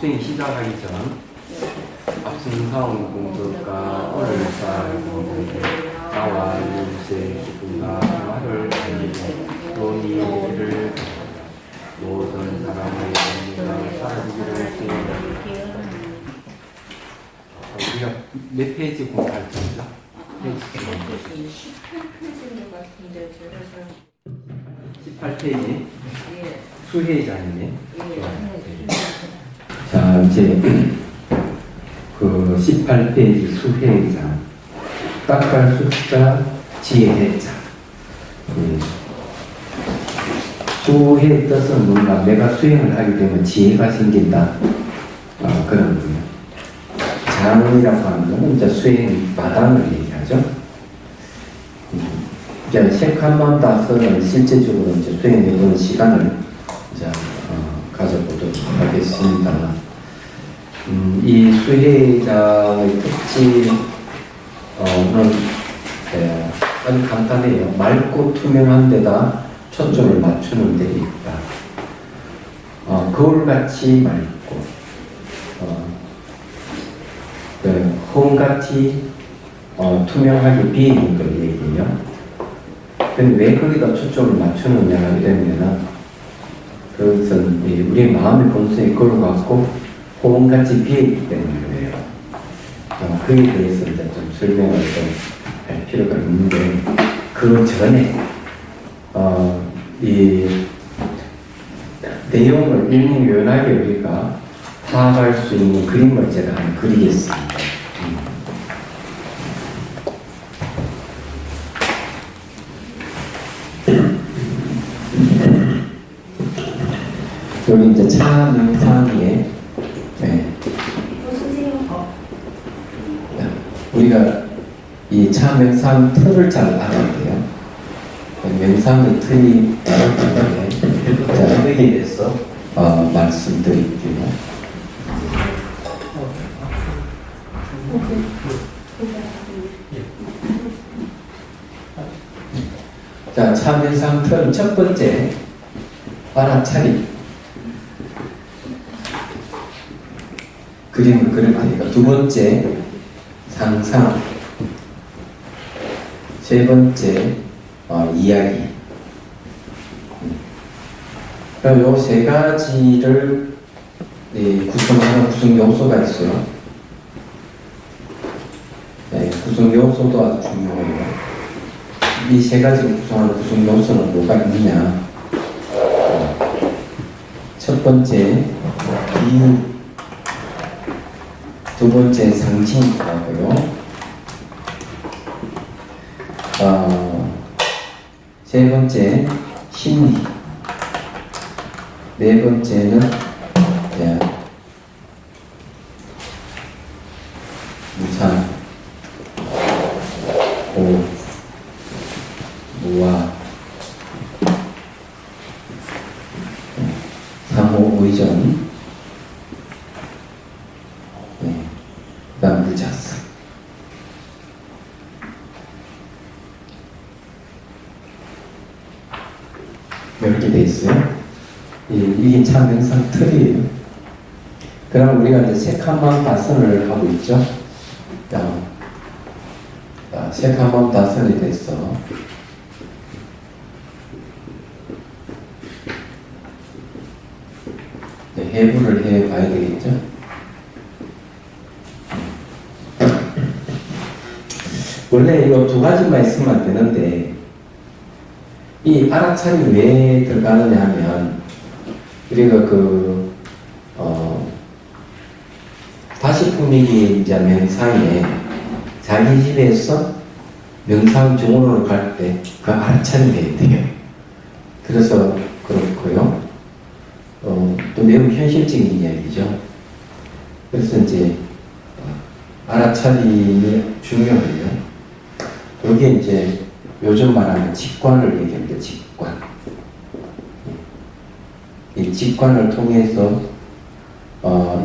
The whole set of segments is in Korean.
수행 시작하기 전 앞승성 공덕과 오늘 살고 나와 일세 기쁨과 평화를 알리고 또 이를 모든 사람의 권리가 사라지기를 기원합니다. 우리가 몇 페이지 공부할 텐가? 18페이지인 것 같은데 그래서 18페이지 예. 수혜자이네. 예. 자, 이제 그 18페이지 수혜자 딱갈 숫자 지혜자. 수혜의 뜻은 뭔가 내가 수행을 하게 되면 지혜가 생긴다. 그런 거예요. 장이라고 하는 것은 이제 수행 마당을 얘기하죠. 이제 색한만 다서는 실제적으로 이제 수행해보는 시간을 이제 가져보도록 하겠습니다. 이 수혜자의 특징은 아주 간단해요. 맑고 투명한 데다 초점을 맞추는 데 있다. 거울같이 맑고 홈같이 투명하게 비있는 걸 얘기해요. 근데 왜 거기다 초점을 맞추느냐 하게 되면 그것은 우리 마음의 본성이 거울 같고 홈같이 비있기 때문이에요. 그에 대해서 이제 좀 설명을 좀 할 필요가 있는데 그 전에 이 내용을 일목요연하게 우리가 파악할 수 있는 그림을 제가 한번 그리겠습니다. 여기 이제 차 명상에 우리가 이 차 명상 틀을 잘 알아야 돼요. 명상의 틀이 자, 여기에 대해서 말씀드릴게요. 자, 차 명상 틀 첫 번째 알아차림. 그림을 그릴 테니까 두 번째 상상, 세 번째 이야기. 그럼 요 세 가지를 구성하는 구성 요소가 있어요. 구성 요소도 아주 중요해요. 이 세 가지를 구성하는 구성 요소는 뭐가 있느냐? 첫 번째 비유, 두 번째 상징이라고요. 세 번째 심리, 네 번째는 무상, 오, 무아, 상호의전, 그다음 무자스. 이렇게 돼 있어요. 이게 참 명상 틀이에요. 그럼 우리가 이제 색한마음 다선을 하고 있죠. 색한마음 다선에 대해서 해부를 해 봐야 되겠죠. 원래 이 두 가지만 있으면 안 되는데 이 알아차림이 왜 들어가느냐 하면 우리가 다시 풍미기 이제 명상에 자기 집에서 명상 정원으로 갈 때 그 알아차림이 돼야 돼요. 그래서 그렇고요. 또 매우 현실적인 이야기죠. 그래서 이제 알아차림이 중요해요. 여기에 이제 요즘 말하는 직관을 얘기합니다. 직관. 이 직관을 통해서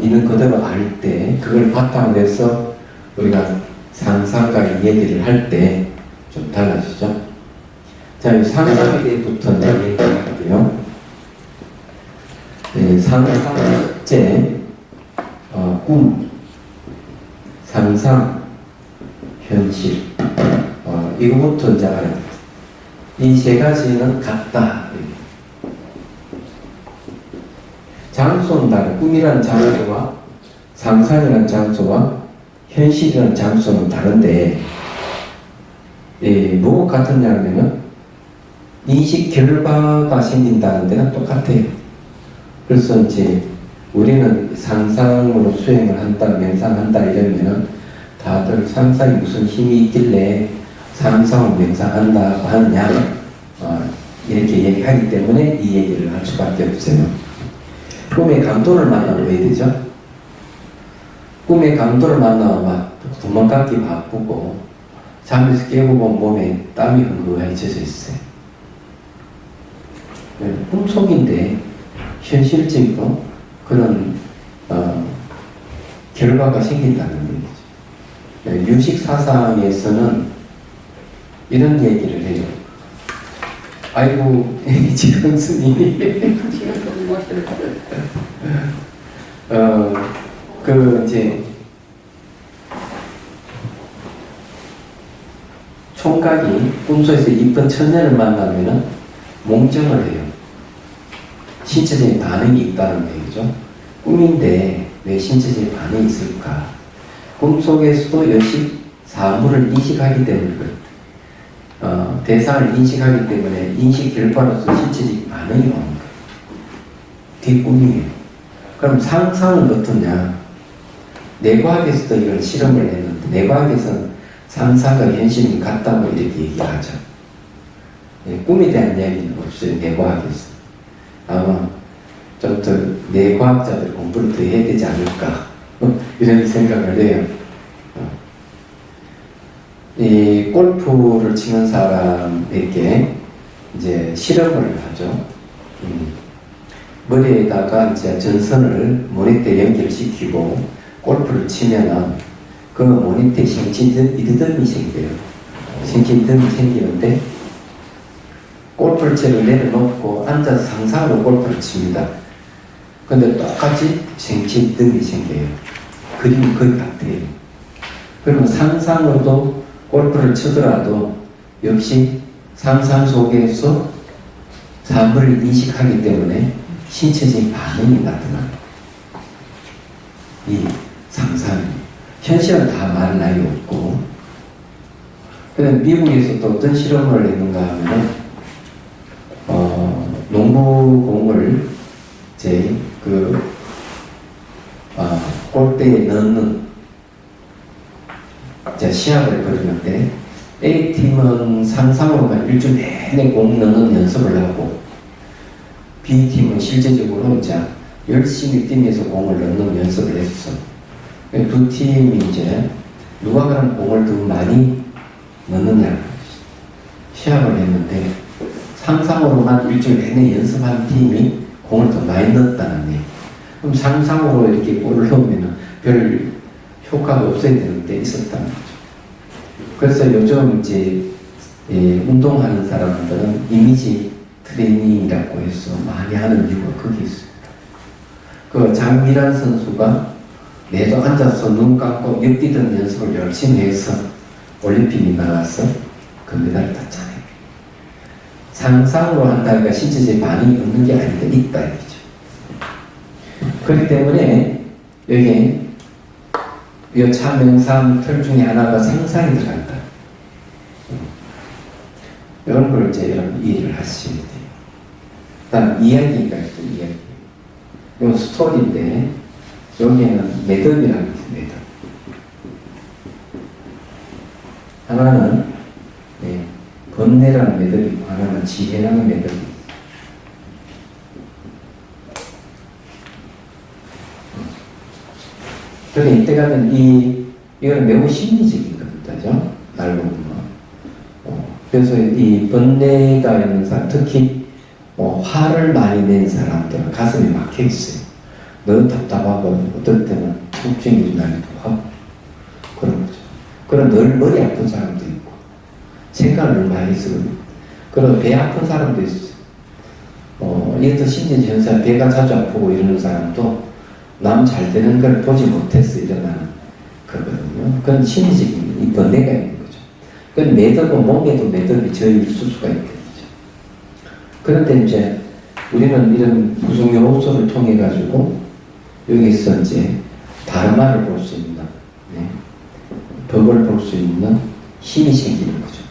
있는 그대로 알 때 그걸 바탕으로 해서 우리가 상상과 이야기를 할 때 좀 달라지죠. 자, 이 상상에 대해부터 얘기할게요. 상상제 꿈, 상상, 현실. 이거부터 이제 알아야 돼. 이 세 가지는 같다. 장소는 다른, 꿈이라는 장소와 상상이라는 장소와 현실이라는 장소는 다른데, 뭐가 같으냐면은 인식 결과가 생긴다는 데는 똑같아요. 그래서 이제 우리는 상상으로 수행을 한다, 명상한다 이러면은 다들 상상이 무슨 힘이 있길래 상상을 명상한다고 하느냐, 이렇게 얘기하기 때문에 이 얘기를 할 수밖에 없어요. 꿈의 강도를 만나면 왜 되죠? 꿈의 강도를 만나면 막 도망가기 바쁘고 잠에서 깨고 보면 몸에 땀이 흥건하게 젖어 있어요. 꿈속인데 현실적으로 그런 결과가 생긴다는 얘기죠. 유식사상에서는 이런 얘기를 해요. 아이고 지금 스님이 지금 멋있다. 이제 총각이 꿈속에서 이쁜 처녀를 만나면은 몽정을 해요. 신체적인 반응이 있다는 얘기죠. 꿈인데 왜 신체적인 반응이 있을까? 꿈속에서도 역시 사물을 인식하기 때문에 그렇다. 대상을 인식하기 때문에 인식 결과로서 신체적인 반응이 오는 거예요. 그게 꿈이에요. 그럼 상상은 어떠냐? 내과학에서도 이걸 실험을 했는데 내과학에서는 상상과 현실이 같다고 이렇게 얘기하죠. 꿈에 대한 이야기는 없어요. 내과학에서. 아마 좀 더 내과학자들 공부를 더 해야 되지 않을까 이런 생각을 해요. 이 골프를 치는 사람에게 이제 실험을 하죠. 머리에다가 이제 전선을 모니터에 연결시키고 골프를 치면은 그 모니터에 생기듬이 생겨요. 생기듬이 생기는데 골프채를 내려놓고 앉아서 상상으로 골프를 칩니다. 근데 똑같이 생기듬이 생겨요. 그림이 거의 같아요. 그러면 상상으로도 골프를 치더라도 역시 상상 속에서 사물을 인식하기 때문에 신체적인 반응이 나타나요. 이 상상. 현실은 다 말할 나위 없고. 그런데 미국에서 또 어떤 실험을 했는가 하면은, 농구공을 이제 골대에 넣는 시합을 벌이는데, A팀은 상상으로만 일주일 내내 공 넣는 연습을 하고, B팀은 실제적으로 이제 열심히 뛰면서 공을 넣는 연습을 했어. 두 팀이 이제 누가 그런 공을 더 많이 넣느냐 시합을 했는데 상상으로만 일주일 내내 연습한 팀이 공을 더 많이 넣었다는 얘기. 그럼 상상으로 이렇게 골을 넣으면 별 효과가 없어야 되는데 있었다는 거죠. 그래서 요즘 이제 운동하는 사람들은 이미지 트레이닝이라고 해서 많이 하는 이유가 거기 있어요. 그 장미란 선수가 내도 앉아서 눈 감고 옆뛰던 연습을 열심히 해서 올림픽에 나가서 금메달을 땄잖아요. 상상으로 한다니까 신체적인 반응이 없는 게 아니다, 있다 이거죠. 그렇기 때문에 여기 이 차명상 틀 중에 하나가 상상이 들어간다. 이런 걸 이제 여러분 이해를 하시면 돼요. 다음 이야기가 있죠, 이야기. 이건 스토리인데 여기에는 매듭이라는 게 있어요, 매듭. 하나는 번뇌라는 매듭이 있고 하나는 지혜라는 매듭이 있어요. 그런데 이때 가면 이건 매우 심리적인 겁니다. 알고 보면. 그래서 이 번뇌가 있는 사람, 특히 화를 많이 낸 사람들은 가슴이 막혀 있어요. 너무 답답하고 어떨 때는 통증이 나기도 하고 그런 거죠. 그런 늘 머리 아픈 사람도 있고 생각을 많이 해서 그런 배 아픈 사람도 있어요. 이것도 심리적 현상, 배가 자주 아프고 이러는 사람도 남 잘 되는 걸 보지 못해서 일어나는 거거든요. 그건 심리적인 이 번뇌가 있는 거죠. 그건 매듭은 몸에도 매듭이 저일 수가 있거든요. 그런데 이제 우리는 이런 구성 요소를 통해 가지고 여기서 이제 다르마를 볼 수 있는, 네, 법을 볼 수 있는 힘이 생기는 거죠.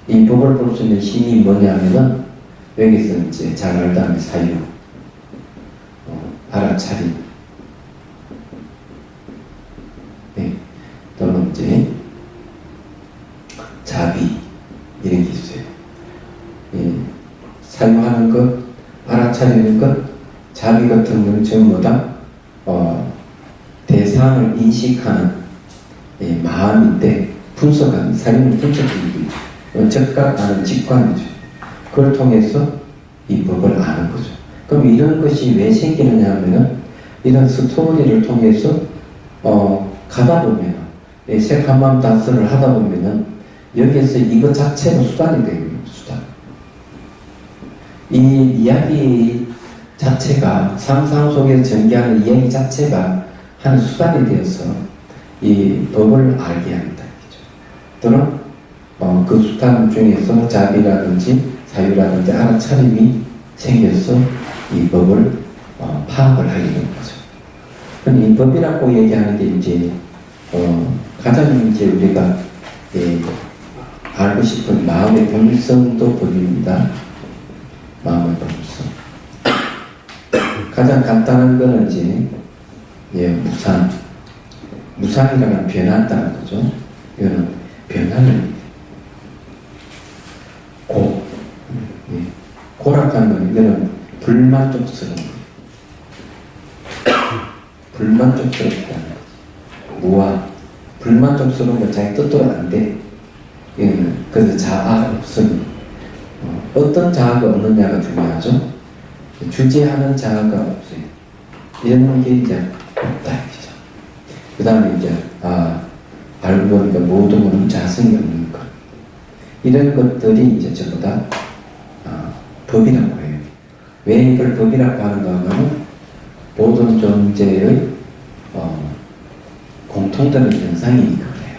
이 법을 볼 수 있는 힘이 뭐냐면은 여기서 이제 잘 알다면 사유, 알아차림, 네, 또는 이제 자비 이런 게 있어요. 예, 사유하는 것, 알아차리는 것, 자비 같은 건 전부 다 대상을 인식하는 마음인데 분석하는 사유는 분석적인 적각하는 직관이죠. 그걸 통해서 이 법을 아는 거죠. 그럼 이런 것이 왜 생기느냐 하면은 이런 스토리를 통해서 가다 보면 색한맘 다스를 하다 보면은 여기에서 이것 자체가 수단이 되는 수단. 이 이야기 자체가 상상 속에서 전개하는 이야기 자체가 한 수단이 되어서 이 법을 알게 합니다. 또는 그 수단 중에서 자비라든지 사유라든지 알아차림이 생겨서 이 법을 파악을 하게 되는 거죠. 그럼 이 법이라고 얘기하는 게 이제 가장 이제 우리가 알고 싶은 마음의 본성도 법입니다. 마음의 본성. 가장 간단한 거는 이제 무상. 무상이라는 변한다는 거죠. 이거는 변하는 고. 고락하는 건 이거는 불만족스러운 불만족스럽다는 거지. 무와 불만족스러운 건 자기 뜻대로 안 돼. 그래서 자아가 없으니 어떤 자아가 없느냐가 중요하죠. 주제하는 자아가 없어요. 이런 게 이제 없다 이죠. 그 다음에 이제 알고 보니까 모든 것은 자성이 없는 것. 이런 것들이 이제 전부 다 법이라고 해요. 왜 이걸 법이라고 하는가 하면 모든 존재의 공통되는 현상이니까 그래요.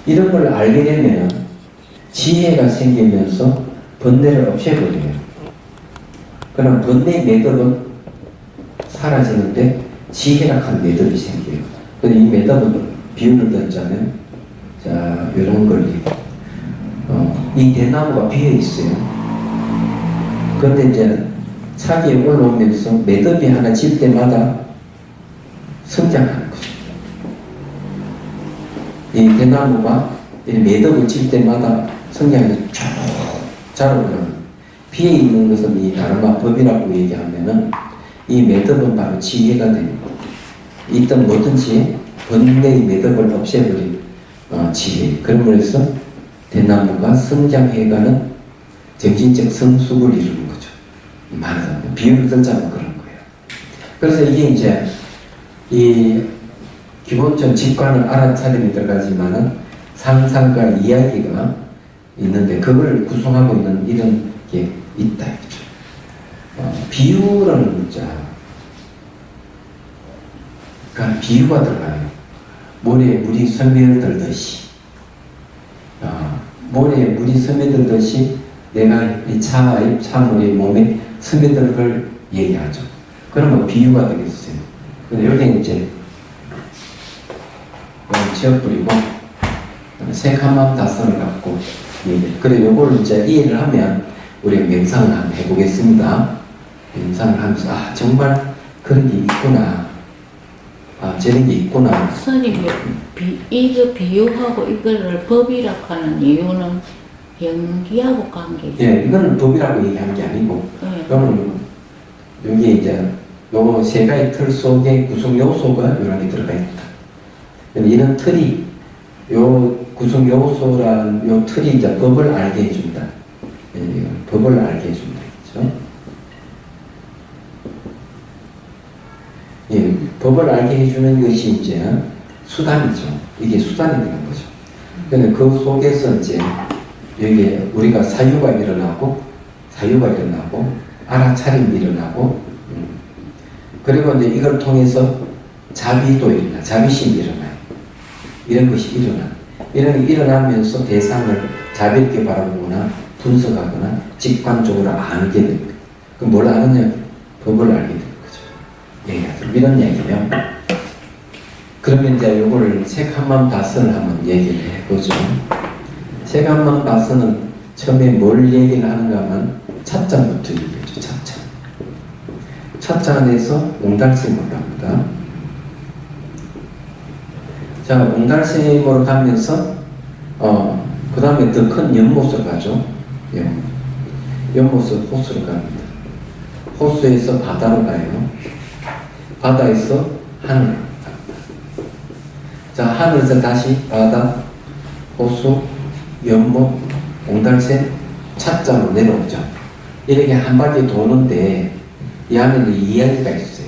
이런 걸 알게 되면 지혜가 생기면서 번뇌를 없애버려요. 그럼 번뇌의 매듭은 사라지는데 지혜락한 매듭이 생겨요. 근데 이 매듭은 비유를 던자면 자 이런 걸 이 대나무가 비어 있어요. 그런데 이제 차기에 올라오면서 매듭이 하나 질 때마다 성장하는 거죠. 이 대나무가 이 매듭을 질 때마다 성장해서 쭉 자라오면 비어 있는 것은 이 다르마 법이라고 얘기하면은 이 매듭은 바로 지혜가 됩니다. 있던 뭐든지 번뇌의 매듭을 없애버린 지혜. 그러면서 대나무가 성장해가는 정신적 성숙을 이루는 거죠. 말하자면 비유를 들자면 그런 거예요. 그래서 이게 이제 이 기본적 직관을 알아차림이 들어가지만은 상상과 이야기가 있는데 그걸 구성하고 있는 이런 게 있다 이거죠. 비유라는 문자. 그러니까 비유가 들어가요. 모래에 물이 스며들듯이. 모래에 물이 스며들듯이 내가 이 차물이 몸에 스며드는 걸 얘기하죠. 그러면 비유가 되겠어요. 근데 여기 이제 지어버리고 색한맘 다선을 갖고 그래 요걸 이제 이해를 하면 우리가 명상을 한번 해보겠습니다. 명상을 하면서 정말 그런 게 있구나. 저런 게 있구나. 선생님, 이거 비유하고 이거를 법이라고 하는 이유는 연기하고 관계 있어요. 예, 이거는 법이라고 얘기하는 게 아니고, 네. 그러면 여기 이제 요 세 가지 틀 속에 구성 요소가 이런 게 들어가 있다. 이런 틀이 요 구성 요소란 요 틀이 이제 법을 알게 해준다. 예, 법을 알게 해준다. 그렇죠? 예, 법을 알게 해주는 것이 이제 수단이죠. 이게 수단이 되는 거죠. 근데 그 속에서 이제 여기에 우리가 사유가 일어나고 알아차림이 일어나고 그리고 이제 이걸 통해서 자비도 일어나, 자비심이 일어나요. 이런 것이 일어나. 이런 게 일어나면서 대상을 자비있게 바라보거나 분석하거나 직관적으로 알게 됩니다. 그럼 뭘 아느냐? 법을 알게 되는 거죠. 예, 이런 얘기면 그러면 이제 요거를 책 한만 봐서는 한번 얘기를 해보죠. 책 한만 봐서는 처음에 뭘 얘기를 하는가 하면 찻잔부터 얘기해줘. 찻잔. 찻잔에서 옹달샘으로 갑니다. 자, 옹달샘으로 가면서 그 다음에 더 큰 연못으로 가죠. 연못에서 호수로 갑니다. 호수에서 바다로 가요. 바다에서 하늘로 갑니다. 자, 하늘에서 다시 바다, 호수, 연못, 옹달샘, 찻잔으로 내려오죠. 이렇게 한 바퀴 도는데 이 안에는 이야기가 있어요.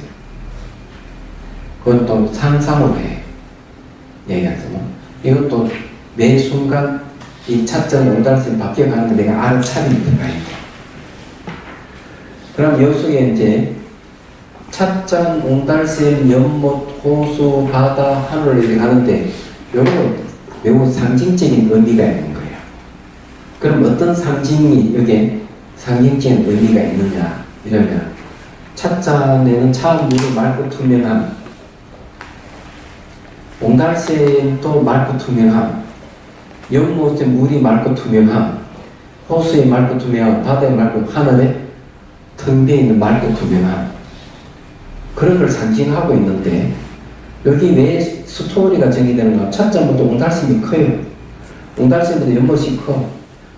그건 또 상상으로 해. 얘기하잖아. 이것도 매 순간 이 찻잔 옹달샘 바뀌어가는 거 내가 알아차리는 거가 있고. 그럼 여기에 이제 찻잔, 옹달샘, 연못, 호수, 바다, 하늘 이렇게 가는데 요거는 매우 상징적인 의미가 있는 거예요. 그럼 어떤 상징이 여기에 상징적인 의미가 있느냐 이러면 찻잔에는 차물이 맑고 투명함, 옹달샘도 맑고 투명함, 연못의 물이 맑고 투명함, 호수의 맑고 투명함, 바다의 맑고 하늘에 텅 비어있는 맑고 투명함, 그런 걸 상징하고 있는데 여기 왜 스토리가 정의되는가? 찻잔부터 옹달샘이 커요. 옹달샘부터 연못이 커.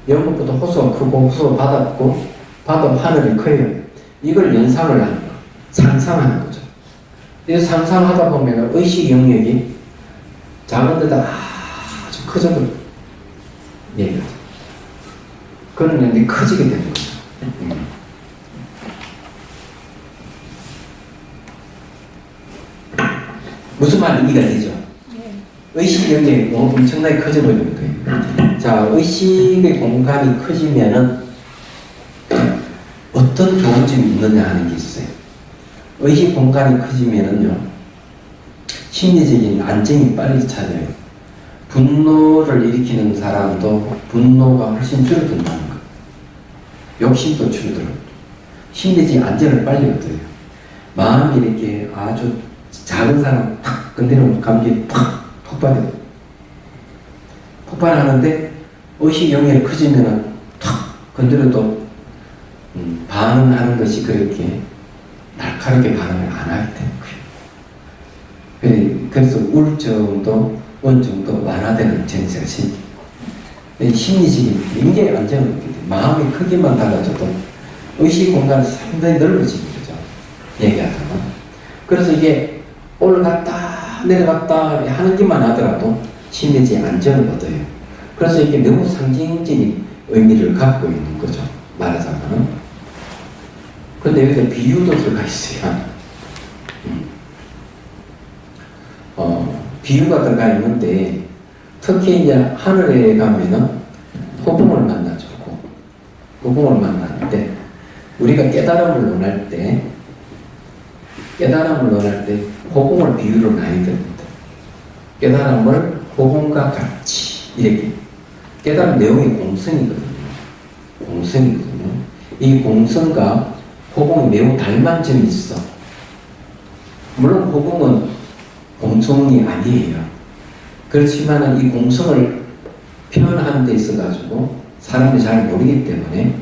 연못부터 호수가 크고 호수가 바다 크고 바다 하늘이 커요. 이걸 연상을 하는 거, 상상하는 거죠. 이 상상하다 보면 의식 영역이 작은 데다 아주 커져버려. 예. 그러면 커지게 되는 거죠. 무슨 말이 이해가 되죠? 의식 영역이 엄청나게 커져버리는 거예요. 자, 의식의 공간이 커지면은 어떤 좋은 점이 있느냐 하는 게 있어요. 의식 공간이 커지면은요, 심리적인 안정이 빨리 찾아요. 분노를 일으키는 사람도 분노가 훨씬 줄어든다는 거. 욕심도 줄어들어요. 심리적인 안정을 빨리 얻어요. 마음이 이렇게 아주 작은 사람 팍 건드리면 감기 팍 폭발해요. 폭발하는데 의식 영역이 커지면은 탁 건드려도 반응하는 것이 그렇게 날카롭게 반응을 안 하게 되는 거예요. 그래서 우울증도 어느 정도 완화되는 증세가 생겨요. 심리적인 굉장히 안정을 얻게 돼요. 마음의 크기만 달라져도 의식 공간이 상당히 넓어지는 거죠. 얘기하다가. 그래서 이게 올라갔다 내려갔다 하는 것만 하더라도 심리적인 안정을 얻어요. 그래서 이게 너무 상징적인 의미를 갖고 있는 거죠. 말하자면. 그런데 여기서 비유도 들어가 있어요. 비유가 들어가 있는데 특히 이제 하늘에 가면은 호봉을 만나죠. 호봉을 만나는데 우리가 깨달음을 논할 때 호봉을 비유를 많이 듭니다. 깨달음을 호봉과 같이 이렇게 깨달음 내용이 공성이거든요. 이 공성과 호봉이 매우 닮은 점이 있어. 물론 호봉은 공성이 아니에요. 그렇지만 이 공성을 표현하는 데 있어가지고 사람이 잘 모르기 때문에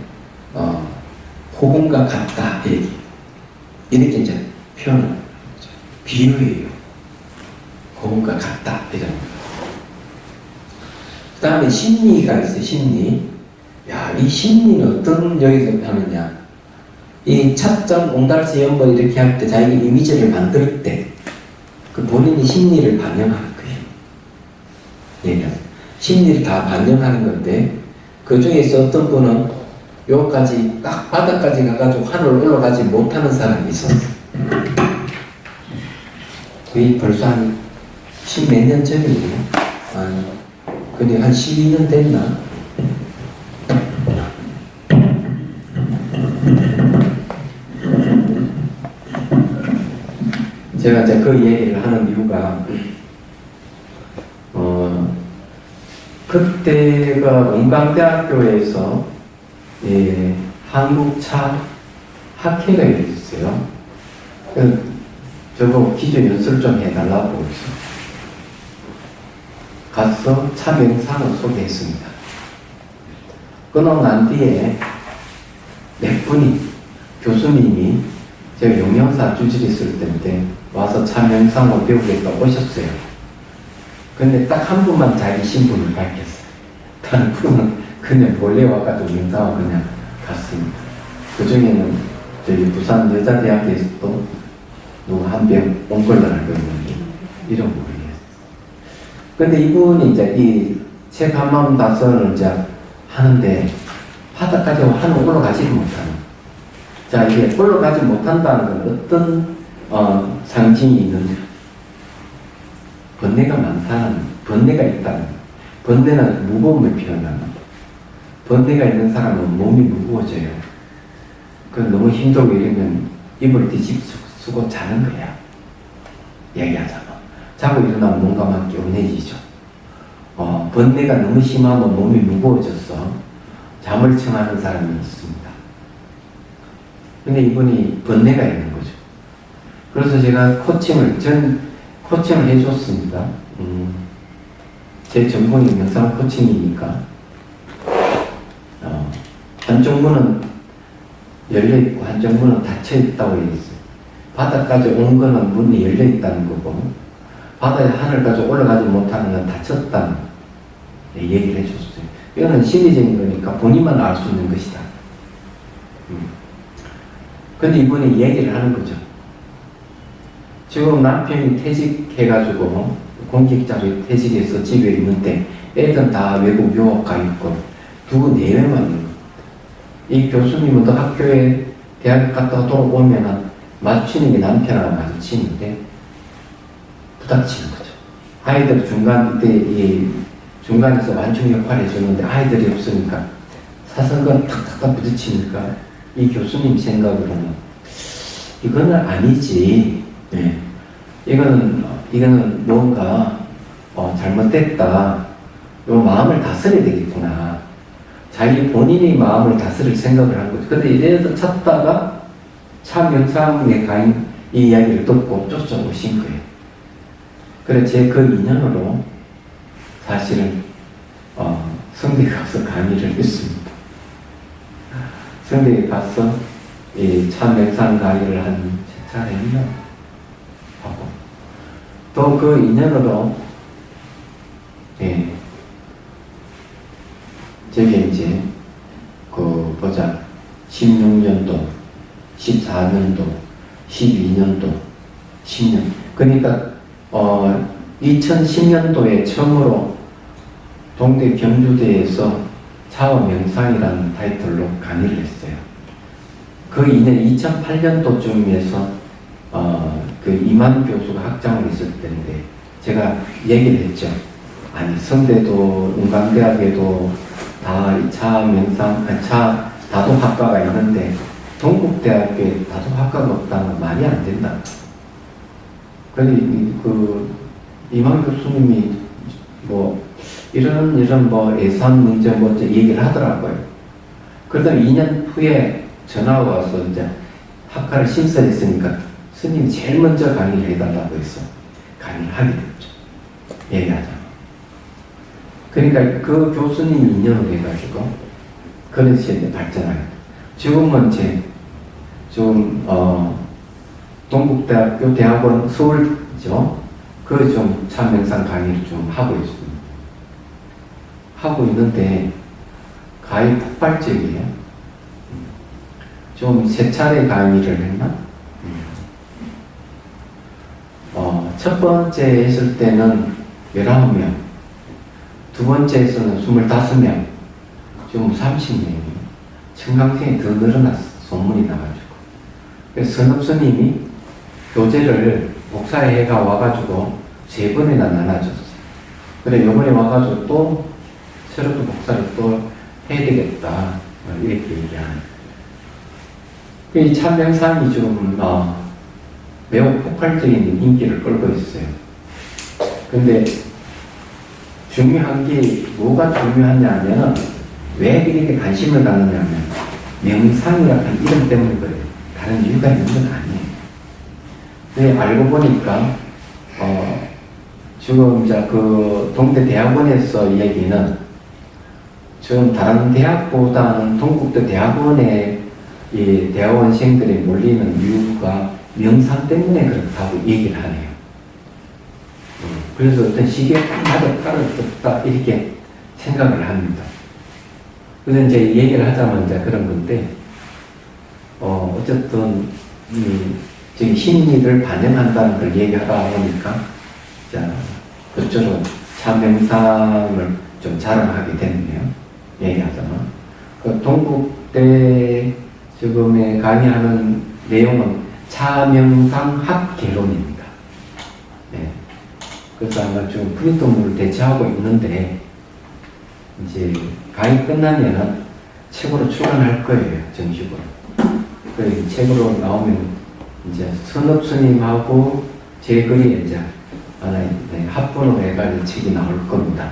호봉과 같다 이렇게 이제 표현을 하는 거죠. 비유예요. 호봉과 같다 이런 거. 그 다음에 심리가 있어요. 심리. 야, 이 심리는 어떤 여기서 하느냐? 이 찻잔, 옹달샘, 연못 이렇게 할 때 자기 이미지를 만들 때 그 본인이 심리를 반영하는 거예요. 얘는 심리를 다 반영하는 건데 그 중에서 어떤 분은 여기까지 딱 바닥까지 가가지고 하늘 올라가지 못하는 사람이 있었어요. 거의 벌써 한 10몇 년 전이에요. 근데 한 12년 됐나? 제가 이제 그 얘기를 하는 이유가, 그때가 원광대학교에서 예, 한국차 학회가 있었어요. 저거 기조 연수를 좀 해달라고 해서 가서 차 명상을 소개했습니다. 끊어 난 뒤에 몇 분이 교수님이 제가 용영사 주질 있을 때인데 와서 차 명상을 배우겠다고 오셨어요. 근데 딱 한 분만 자기 신분을 밝혔어요. 다른 분은 그냥 몰래 와가지고 명상을 그냥 갔습니다. 그 중에는 저희 부산 여자대학교에서도 누구 한 명 온 걸로 알고 있는데 이름 모르겠어요. 근데 이분이 이제 이 책 한마음 다선을 이제 하는데 바닥까지 하늘 올라가지 못하는. 자, 이게 올라가지 못한다는 건 어떤 상징이 있는지. 번뇌가 많다는, 번뇌가 있다는. 번뇌는 무거움을 표현하는. 번뇌가 있는 사람은 몸이 무거워져요. 그 너무 힘들고 이러면 입을 뒤집고 자는 거야. 얘기하자면. 자고 일어나면 뭔가 막 개운해지죠. 번뇌가 너무 심하면 몸이 무거워져서 잠을 청하는 사람이 있습니다. 근데 이분이 번뇌가 있는 거죠. 그래서 제가 코칭을 해줬습니다. 제 전공이 명상 코칭이니까. 한쪽 문은 열려있고 한쪽 문은 닫혀있다고 했어요. 바닥까지 온 거는 문이 열려있다는 거고, 바다에 하늘까지 올라가지 못하는 건 닫혔다는 얘기를 해줬어요. 이거는 심리적인 거니까 본인만 알 수 있는 것이다. 근데 이분이 얘기를 하는 거죠. 지금 남편이 퇴직해가지고 공직자로 퇴직해서 집에 있는데 애들 다 외국 유학 가 있고 두고 내외만 있는 거. 이 교수님은 또 학교에 대학 갔다가 돌아오면은 마주치는 게 남편하고 마주치는데 부닥치는 거죠. 아이들 중간에서 완충 역할을 해주는데 아이들이 없으니까 사선건 탁탁탁 부딪히니까 이 교수님 생각으로는 이거는 아니지. 네. 이거는 뭔가 잘못됐다. 요 마음을 다스려야 되겠구나. 자기 본인이 마음을 다스릴 생각을 한 거죠. 근데 이래서 찾다가 참 명상에 가인 이 이야기를 듣고 쫓아오신 거예요. 그래 제 그 인연으로 사실은 성대에 가서 강의를 했습니다. 성대에 가서 이 참 명상 강의를 한 세 차례 했나 하고 또 그 인연으로 저게 이제 16년도, 14년도, 12년도, 10년. 그러니까 2010년도에 처음으로 동대 경주대에서 차와 명상이라는 타이틀로 강의를 했어요. 그 2년 2008년도쯤에서 그 이만 교수가 학장을 했을 때인데 제가 얘기를 했죠. 아니 성대도 운강대학에도 다 차 명상, 차 다도학과가 있는데 동국대학교에 다도학과가 없다는 건 말이 안 된다. 그런데 그 이만 교수님이 이런 예산 문제 얘기를 하더라고요. 그러다 2년 후에 전화가 와서 이제 학과를 신설했으니까 스님이 제일 먼저 강의를 해달라고 해서 강의를 하게 됐죠. 얘기하자면. 그러니까 그 교수님이 인연을 해가지고 그래서 이제 발전하게 됐죠. 지금은 동국대학교 대학원 서울죠. 그 좀 참명상 강의를 좀 하고 있습니다. 하고 있는데 가히 폭발적이에요. 좀 세 차례 강의를 했나? 첫 번째 했을 때는 19명, 두 번째에서는 25명, 지금 30명이에요. 청강생이 더 늘어났어. 소문이 나가지고. 그래서 선업스님이 교재를 복사해가 와가지고 3번이나 나눠줬어요. 그래, 요번에 와가지고 또 새로 또 복사를 또 해야 되겠다. 이렇게 얘기하는. 이 참명상이 좀, 매우 폭발적인 인기를 끌고 있어요. 근데 중요한 게 뭐가 중요하냐면 왜 이렇게 관심을 갖느냐면 명상이라는 이름 때문에 그래요. 다른 이유가 있는 건 아니에요. 근데 알고 보니까 지금 이제 그 동대 대학원에서 얘기는 지금 다른 대학보다는 동국대 대학원에 이 대학원생들이 몰리는 이유가 명상 때문에 그렇다고 얘기를 하네요. 그래서 어떤 시기에 따라졌다 이렇게 생각을 합니다. 그래서 이제 얘기를 하자면 이제 그런 건데, 어쨌든 지금 심리를 반영한다는 걸 얘기하다 보니까 자 그쪽으로 참 명상을 좀 자랑하게 됐네요. 얘기하자면 그 동국대 지금의 강의하는 내용은 차명상학 개론입니다. 네. 그래서 아마 지금 프린트물을 대체하고 있는데 이제 강의 끝나면은 책으로 출간할 거예요. 정식으로. 그 책으로 나오면 이제 선업 스님하고 제 글이 이제 하나의 합본으로 해가지고 책이 나올 겁니다.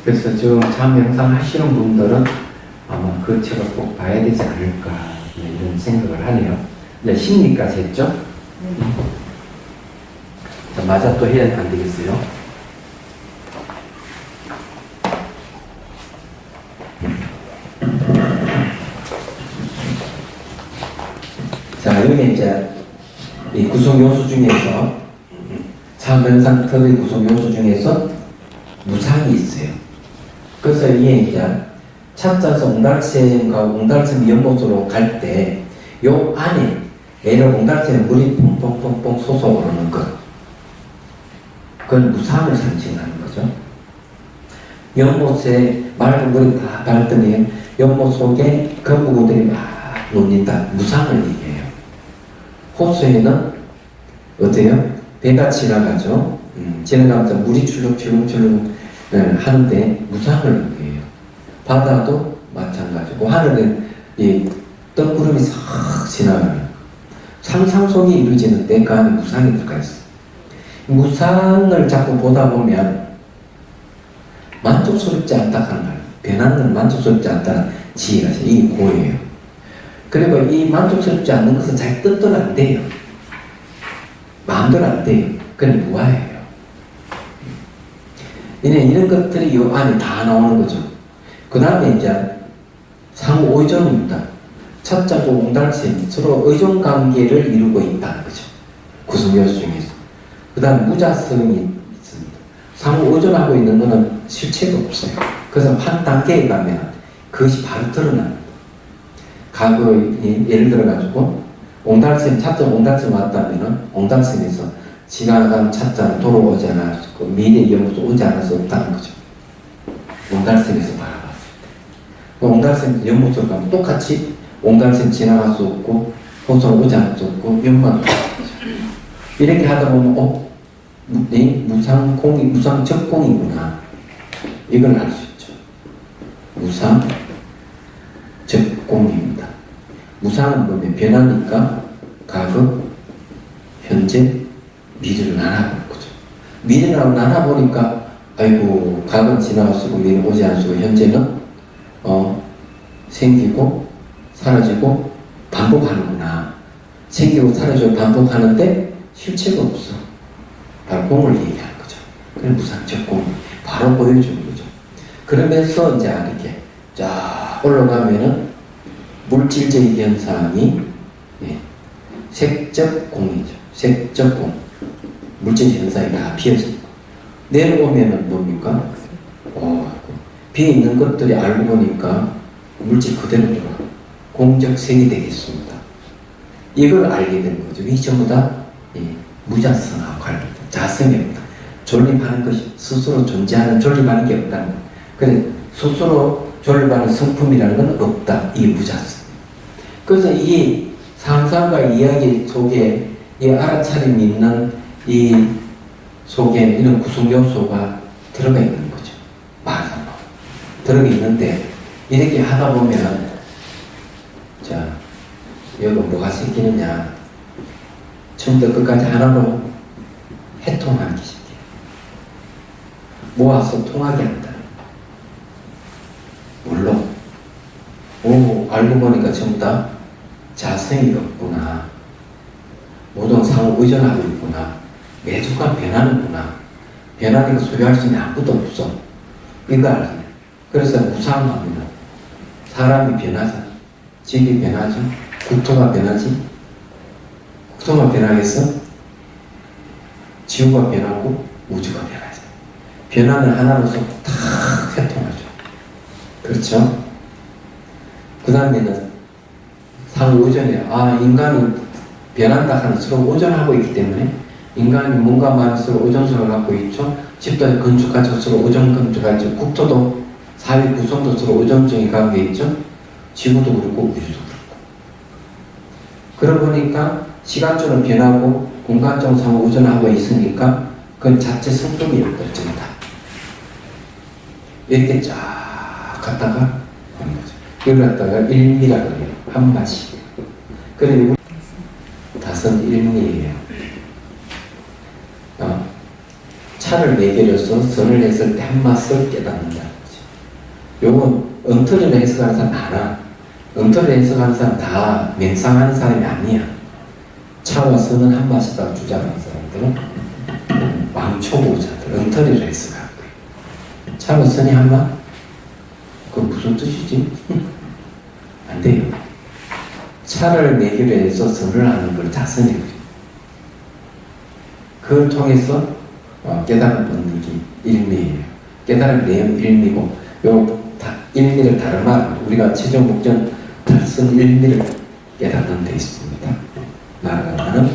그래서 지금 참 명상 하시는 분들은 아마 그 책을 꼭 봐야 되지 않을까 이런 생각을 하네요. 이제 심리까지 했죠? 자, 맞아 또 해야 안 되겠어요? 자, 여기 이제 이 구성 요소 중에서 참명상 특의 구성 요소 중에서 무상이 있어요. 그래서 이게 이제 찾자서 옹달샘과 옹달샘 연못으로 갈 때 요 안에 얘를 옹달샘에 물이 퐁퐁퐁퐁 솟아오르는 것, 그건 무상을 상징하는 거죠. 연못에 맑은 물이 다 닳더니 연못 속에 거북이들이 막 논린다. 무상을 얘기해요. 호수에는 어때요? 배가 지나가죠. 지나가면서 물이 출렁출렁출렁 하는데 무상을 얘기해요. 바다도 마찬가지고 하늘에 이 떡구름이 싹 지나가는 상상 속에 이루어지는데 그 안에 무상이 들어가 있어요. 무상을 자꾸 보다 보면 만족스럽지 않다 하는 거예요. 변하는 건 만족스럽지 않다는 지혜가 있어요. 이게 고예요. 그리고 이 만족스럽지 않는 것은 자기 뜻대로 안 돼요. 마음대로 안 돼요. 그건 무아예요. 이런 것들이 이 안에 다 나오는 거죠. 그 다음에 이제 상호 의존입니다. 첫자고 옹달샘 서로 의존 관계를 이루고 있다는 거죠. 구성요소 중에서. 그 다음 무자성이 있습니다. 상호 의존하고 있는 것은 실체가 없어요. 그래서 한 단계에 가면 그것이 바로 드러납니다. 과거에 예를 들어가지고 옹달샘, 차자 옹달샘 왔다면은 옹달샘에서 지나간 차자는 돌아오지 않았고 미래 연구도 오지 않을 수 없다는 거죠. 옹달샘에서 바라봤을 때. 옹달샘 연못으로 가면 똑같이 옹달샘 지나갈 수 없고 호수로 오지 않을 수 없고 연구가 없는 거죠. 이렇게 하다 보면 무상공이 무상적공이구나. 이걸 알 수 있죠. 무상적공입니다. 무상은 뭐냐면 변하니까 과거, 현재, 미래를 나눠보는 거죠. 미래를 나눠보니까 아이고 과거는 지나갔고 미래는 오지 않고 현재는 생기고 사라지고 반복하는구나. 생기고 사라지고 반복하는데 실체가 없어. 바로 공을 얘기하는 거죠. 그래서 무상적 공 바로 보여주는 거죠. 그러면서 이제 이렇게 쫙 올라가면은 물질적인 현상이 색적 공이죠. 색적 공. 물질 현상이 다 비어집니다. 내려오면은 뭡니까? 비어 있는 것들이 알고 보니까 물질 그대로 들어가. 공적 색이 되겠습니다. 이걸 알게 되는 거죠. 이 전부 다 무자성하고 관련된 자성이 없다. 존립하는 것이 스스로 존재하는 존립하는 게 없다는 거. 그래 스스로 존립하는 성품이라는 건 없다. 이게 무자성. 그래서 이 상상과 이야기 속에 이 알아차림 있는 이 속에 이런 구성 요소가 들어가 있는 거죠. 말하자면 들어가 있는데 이렇게 하다 보면 자 여기 뭐가 생기느냐 처음부터 끝까지 하나로 해통하기 시작해요. 모아서 통하게 한다. 물론 알고 보니까 전부 다 자성이 없구나. 모든 상호 의존하고 있구나. 매주가 변하는구나. 변하니까 소유할 수 있는 아무도 없어. 이거 알아요. 그래서 무상합니다. 사람이 변하잖아. 집이 변하죠. 국토가 변하지. 국토가 변하겠어? 지구가 변하고 우주가 변하죠. 변화는 하나로서 다 해통하죠. 그렇죠? 그 다음에는 상호 의존이에요. 인간이 변한다 하는 서로 의존하고 있기 때문에 인간이 뭔가 많을수록 의존성을 갖고 있죠. 집도 건축하죠. 서로 의존 건축하죠. 국토도 사회 구성도 서로 의존성이 가게 있죠. 지구도 그렇고 우주도 그렇고. 그러고 보니까 시간적으로 변하고 공간적으로 상호 의존하고 있으니까 그건 자체 성격이 없어진다. 이렇게 쫙 갔다가 하는 거죠. 이걸 갖다가 일미라고 해요. 한 맛이. 그리고 다섯 일미예요. 차를 매겨려서 선을 했을 때 한 맛을 깨닫는다는 거죠. 요건 엉터리로 해석하는 사람 많아. 엉터리로 해석하는 사람 다 맹상하는 사람이 아니야. 차와 선은 한 맛이라고 주장하는 사람들은 왕초보자들, 엉터리로 해석하는 거예요. 차와 선이 한 맛? 그건 무슨 뜻이지? 안 돼요. 차를 매기로 해서 선을 하는 걸 자선이거든요. 그걸 통해서 깨달음 얻는 게 일미예요. 깨달음 내용 일미고, 일미를 다른 말, 우리가 최종 목적 달성 일미를 깨닫는 데 있습니다. 나아가는.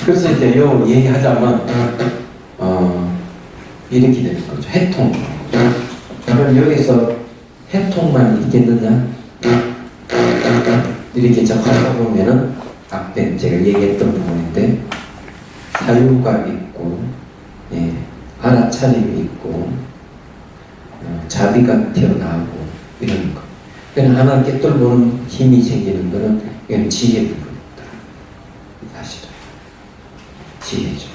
그래서 이제 요 얘기하자면, 이렇게 되는 거죠. 해통. 그럼 여기서 해통만 있겠느냐? 이렇게 접하다 보면은, 앞에 제가 얘기했던 부분인데, 사유가 있고, 알아차림이 있고, 자비가 튀어나오고, 이런 거. 그냥 하나 깨뚫보는 힘이 생기는 거는, 이건 지혜 부분입니다. 사실은. 지혜죠.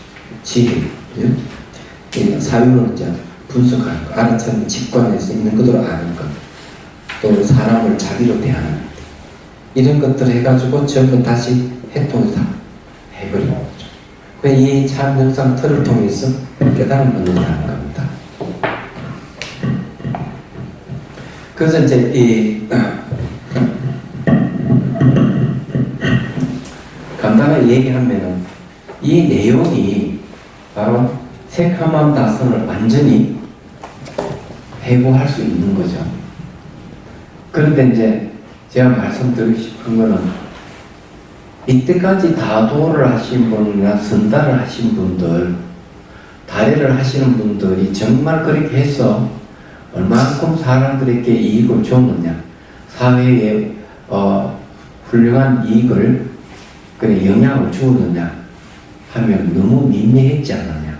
지혜. 사유는 이제 분석하는 거, 알아차림 직관에서 있는 그대로 아는 것, 또 사람을 자비로 대하는 것, 이런 것들을 해가지고 전부 다시 해통해서 해버리는 거죠. 이 참 영상 틀을 통해서 깨달음을 얻는다는 겁니다. 그래서 이제 간단하게 얘기하면은 이 내용이 바로 새카만 다선을 완전히 해고할 수 있는 거죠. 그런데 이제 제가 말씀드리고 싶은 거는 이때까지 다도를 하신 분이나 선달을 하신 분들, 다례를 하시는 분들이 정말 그렇게 해서 얼마만큼 사람들에게 이익을 줬느냐, 사회에 훌륭한 이익을, 영향을 주었느냐 하면 너무 미미했지 않느냐.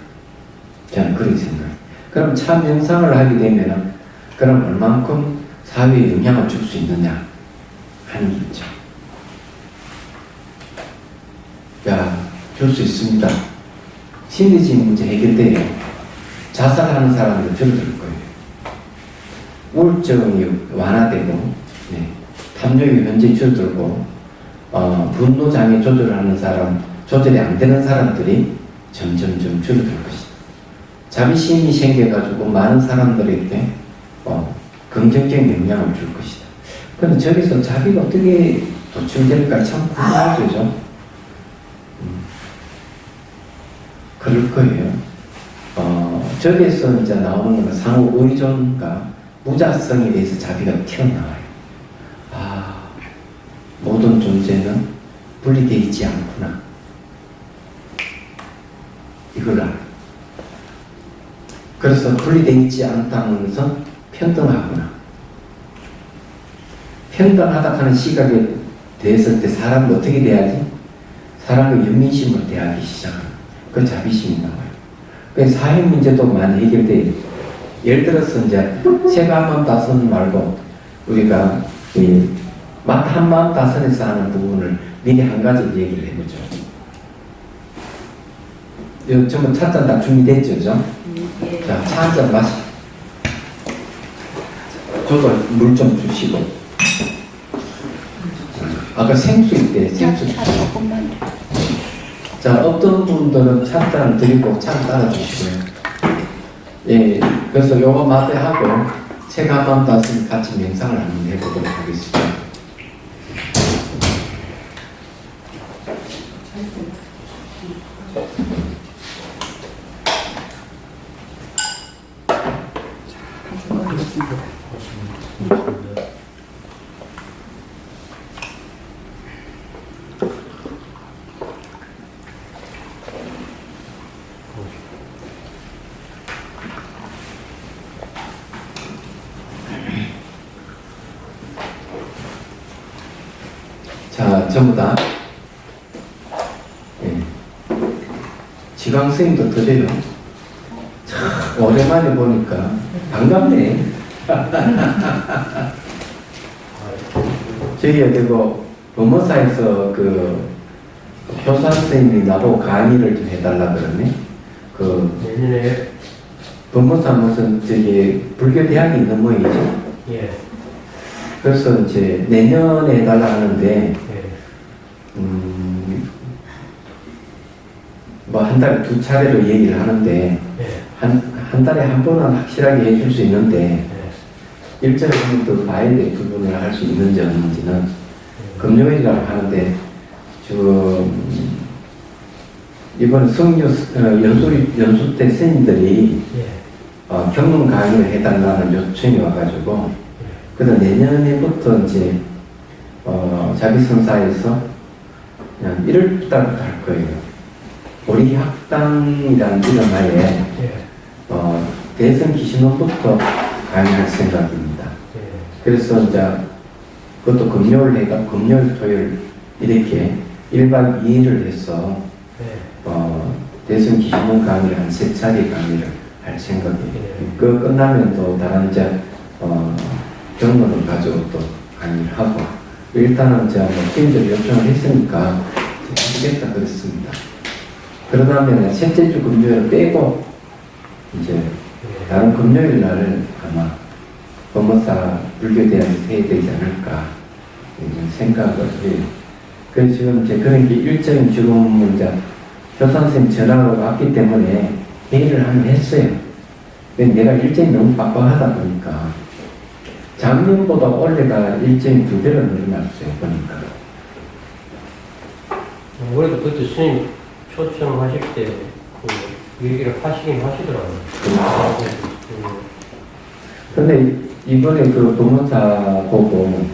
저는 그렇게 생각해요. 그럼 참 명상을 하게 되면은 그럼 얼마만큼 사회에 영향을 줄 수 있느냐 하는 게 있죠. 줄 수 있습니다. 심리적 문제 해결돼요. 자살하는 사람들 줄어들 거예요. 우울증이 완화되고, 탐욕이 현재 줄어들고, 분노장애 조절하는 사람, 조절이 안 되는 사람들이 점점점 줄어들 것이다. 자비심이 생겨가지고 많은 사람들에게 긍정적인 영향을 줄 것이다. 그런데 저기서 자비가 어떻게 도출될까 참 궁금하죠. 그럴 거예요. 저기에서 이제 나오는 건 상호 의존과 무자성에 대해서 자비가 튀어나와요. 모든 존재는 분리되어 있지 않구나. 이걸 알아요. 그래서 분리되어 있지 않다는 것은 평등하구나. 평등하다 하는 시각에 대했을 때 사람은 어떻게 대하지? 사람의 연민심을 대하기 시작합니다. 그 자비심이 나와요. 그 사회 문제도 많이 해결돼요. 예를 들어서 이제 세가만 다선 말고 우리가 한 마음 다선에서 하는 부분을 미리 한 가지 얘기를 해보죠. 이거 전부 찻잔 다 준비됐죠, 그죠? 예. 자, 차 한 잔 마시. 저도 물 좀 주시고. 아까 생수 있대, 생수. 차 조금만. 자, 어떤 분들은 찻잔 드리고 차 따라 주시고요. 예, 그래서 요거 마대하고 책 한번 따서 같이 명상을 한번 해보도록 하겠습니다. 자, 전부 다. 예. 지광 스님도 드려요. 참, 오랜만에 보니까 반갑네. 저희 어디고 법무사에서 그 효산 스님이 나보고 강의를 좀 해달라 그러네. 그 내년에 법무사 무슨 저기 불교 대학이 있는 모양이죠. 예, 그래서 이제 내년에 해달라 하는데 예, 뭐 한 달에 2차례로 얘기를 하는데 예, 한 달에 한 번은 확실하게 해줄 수 있는데 예, 일정을 또 봐야 돼. 구분을 할 수 있는지 없는지는 금요일이라고 하는데 지금 이번 성교 연수 때 스님들이 예, 경륜 강의를 해달라는 요청이 와가지고 그래서 내년에부터 이제 자기 성사에서 그냥 1월달부터 할 거예요. 우리 학당이라는 이름 하에 예, 대선 기신론부터 강의할 생각입니다. 예, 그래서 이제 그것도 금요일 토요일 이렇게 1박 2일을 해서 예, 대선 기신론 강의를 한 3차례 강의를 할 생각이에요. 예. 그 끝나면 또 다른 이제 경론을 가지고 또 강의를 하고 일단은 이제 스님들이 요청을 했으니까 하겠다 그랬습니다. 그러다면 셋째 주 금요일 빼고 이제 다른 금요일 날 아마 법무사 불교대학에서 해야 되지 않을까 이런 생각을 해요. 그래서 지금 이제 그런 게 일정이 지금 이제 교선생님 전화가 왔기 때문에 회의를 한번 했어요. 근데 내가 일정이 너무 빡빡하다 보니까 작년보다 올해가 일정이 2배로 늘어났어요. 보니까. 올해도 그때 스님 초청하실 때 그 얘기를 하시긴 하시더라고요. 근데 이번에 그 법무사 보고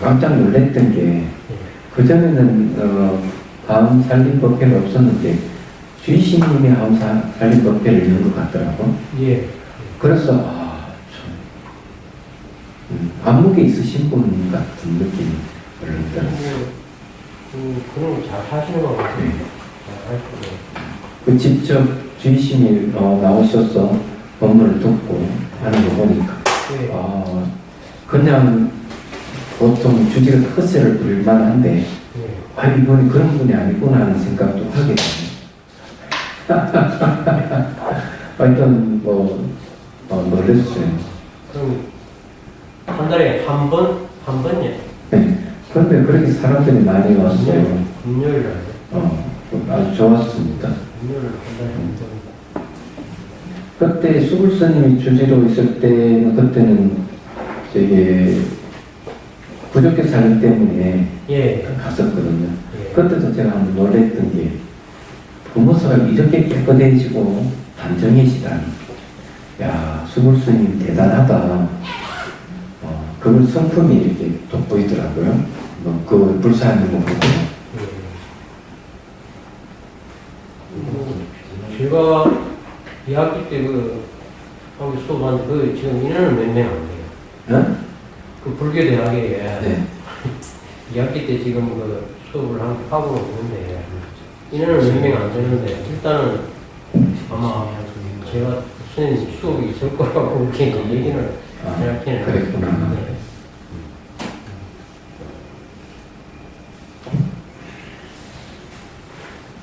깜짝 놀랐던 게 그전에는 다음 살림법회가 없었는데 주의신님이 항상 살림법회를 여는 것 같더라고. 예, 그래서 안목에 있으신 분 같은 느낌이 들었어요. 그런 거 잘 하시는 것 같아요. 잘 하시고. 그 직접 주의신이 나오셔서 법문을 듣고 하는 거 보니까 예, 그냥 보통 주제가 헛세를 부릴 만한데 예, 이분이 그런 분이 아니구나 하는 생각도 하게 되네. 하여튼 놀랬어요. 그럼 한 달에 한 번요? 네. 그런데 그렇게 사람들이 많이 왔어요. 금요일 날. 아주 좋았습니다. 금요일 한 달에 한 번. 그때 수불스님이 주제로 있을 때는 그때는 저기 부족해 살기 때문에 예, 갔었거든요. 예. 그때도 제가 한번 놀랬던 게 부모사가 이렇게 깨끗해지고 단정해지다니. 야, 수불스님 대단하다. 그걸 성품이 이렇게 돋보이더라고요. 그 불사하는 거 보고. 제가 2학기 때 하고 수업한 지금 인원은 몇 명 안 돼요. 어? 그 불교대학에 네. 2학기 때 지금 수업을 하고 있는데 인원은 몇 명 안 되는데 일단은 아마 제가 선생님 수업이 있을 거라고 그렇게 얘기를 생각해요. 그랬구나. 네.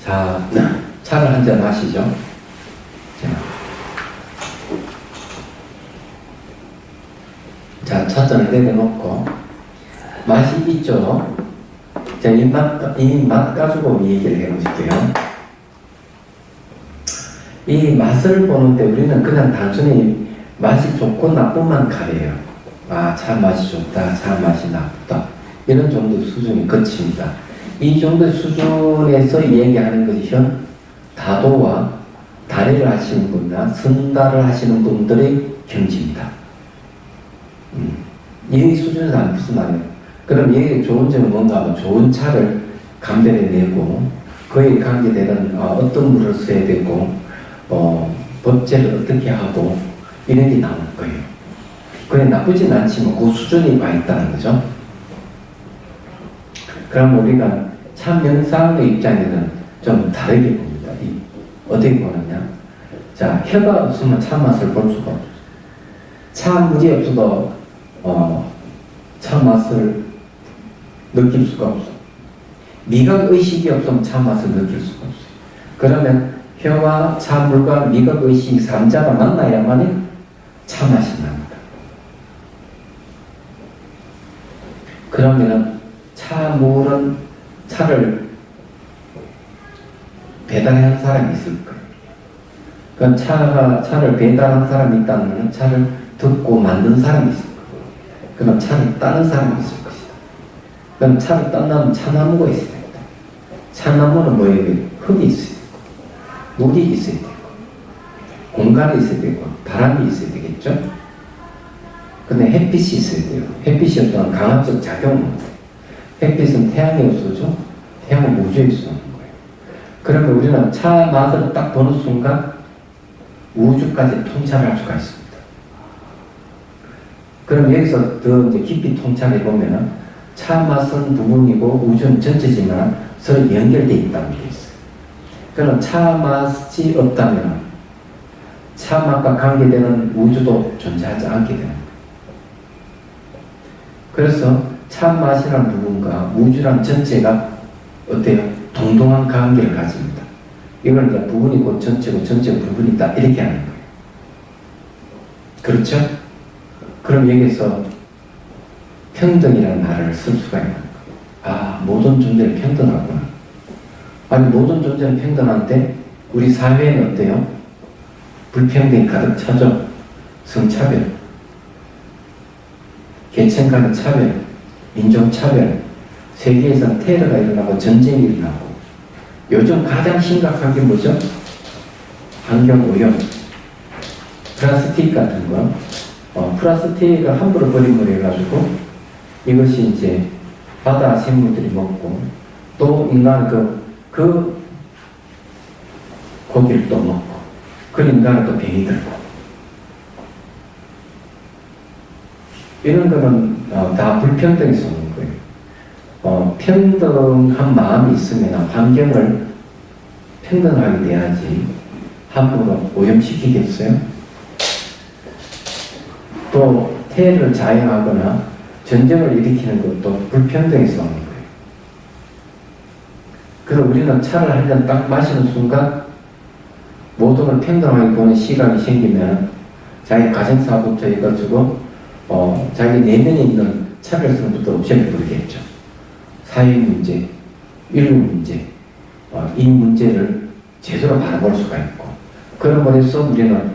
자, 차를 한 잔 마시죠. 자, 찻잔을 내려놓고 맛이 있죠. 자, 이 맛 가지고 얘기를 해보실게요. 이 맛을 보는데 우리는 그냥 단순히 맛이 좋고 나쁨만 가려요. 아, 차 맛이 좋다, 차 맛이 나쁘다. 이런 정도 수준이 끝입니다. 이 정도 수준에서 얘기하는 것이 다도와 다리를 하시는 분이나 선다를 하시는 분들의 경지입니다. 이 수준에서 안 무슨 말이에요? 그럼 얘의 좋은 점은 뭔가 하면 좋은 차를 감별해내고 그에 관계되는 어떤 물을 써야 되고 법제를 어떻게 하고 이런 게 나올 거예요. 그래 나쁘진 않지만 그 수준이 와 있다는 거죠. 그럼 우리가 차 명상의 입장에는 좀 다르게 봅니다. 어떻게 보느냐? 자, 혀가 없으면 차 맛을 볼 수가 없어요. 차 물이 없어도 차 맛을 느낄 수가 없어. 미각 의식이 없으면 차 맛을 느낄 수가 없어요. 그러면 혀와 차 물과 미각 의식 3자가 만나야만이 차 맛이 납니다. 그러면 차 물은 차를 배달하는 사람이 있을 거예요. 그럼 차를 배달하는 사람이 있다면 차를 듣고 만든 사람이 있을 거예요. 그럼 차를 따는 사람이 있을 것이다. 그럼 차를 딴다면 차나무가 있어야 된다. 차나무는 뭐예요? 흙이 있어야 되고, 물이 있어야 되고, 공간이 있어야 되고, 바람이 있어야 되겠죠? 근데 햇빛이 있어야 돼요. 햇빛이 어떤 강압적 작용을. 햇빛은 태양에 없어져, 태양은 우주에 있어. 그러면 우리는 차 맛을 딱 보는 순간 우주까지 통찰할 수가 있습니다. 그럼 여기서 더 이제 깊이 통찰해 보면은 차 맛은 부분이고 우주는 전체지만 서로 연결되어 있다는 게 있어요. 그럼 차 맛이 없다면 차 맛과 관계되는 우주도 존재하지 않게 되는 거예요. 그래서 차 맛이라는 부분과 우주란 전체가 어때요? 동등한 관계를 가집니다. 이걸 이제 부분이 곧 전체고 전체가 부분이다 이렇게 하는 거예요. 그렇죠? 그럼 여기서 평등이라는 말을 쓸 수가 있는 거예요. 아, 모든 존재는 평등하구나. 아니, 모든 존재는 평등한데 우리 사회는 어때요? 불평등이 가득 차죠. 성차별, 계층 간의 차별, 인종차별, 세계에서 테러가 일어나고 전쟁이 일어나고 요즘 가장 심각한 게 뭐죠? 환경오염, 플라스틱 같은 거. 플라스틱을 함부로 버림을 해가지고 이것이 이제 바다 생물들이 먹고 또 인간 그 고기를 또 먹고 그 인간은 또 병이 들고 이런 거는 다 불평등에서 오는 거예요. 평등한 마음이 있으면 환경을 평등하게 돼야지 함부로 오염시키겠어요? 또 태해를 자행하거나 전쟁을 일으키는 것도 불평등에서 오는 거예요. 그래서 우리는 차를 한 잔 딱 마시는 순간 모든 걸 평등하게 보는 시각이 생기면 자기 가정사부터 해가지고 자기 내면에 있는 차별성부터 없애버리겠죠. 사회 문제, 인류 문제, 이 문제를 제대로 바라볼 수가 있고 그런 면에서 우리는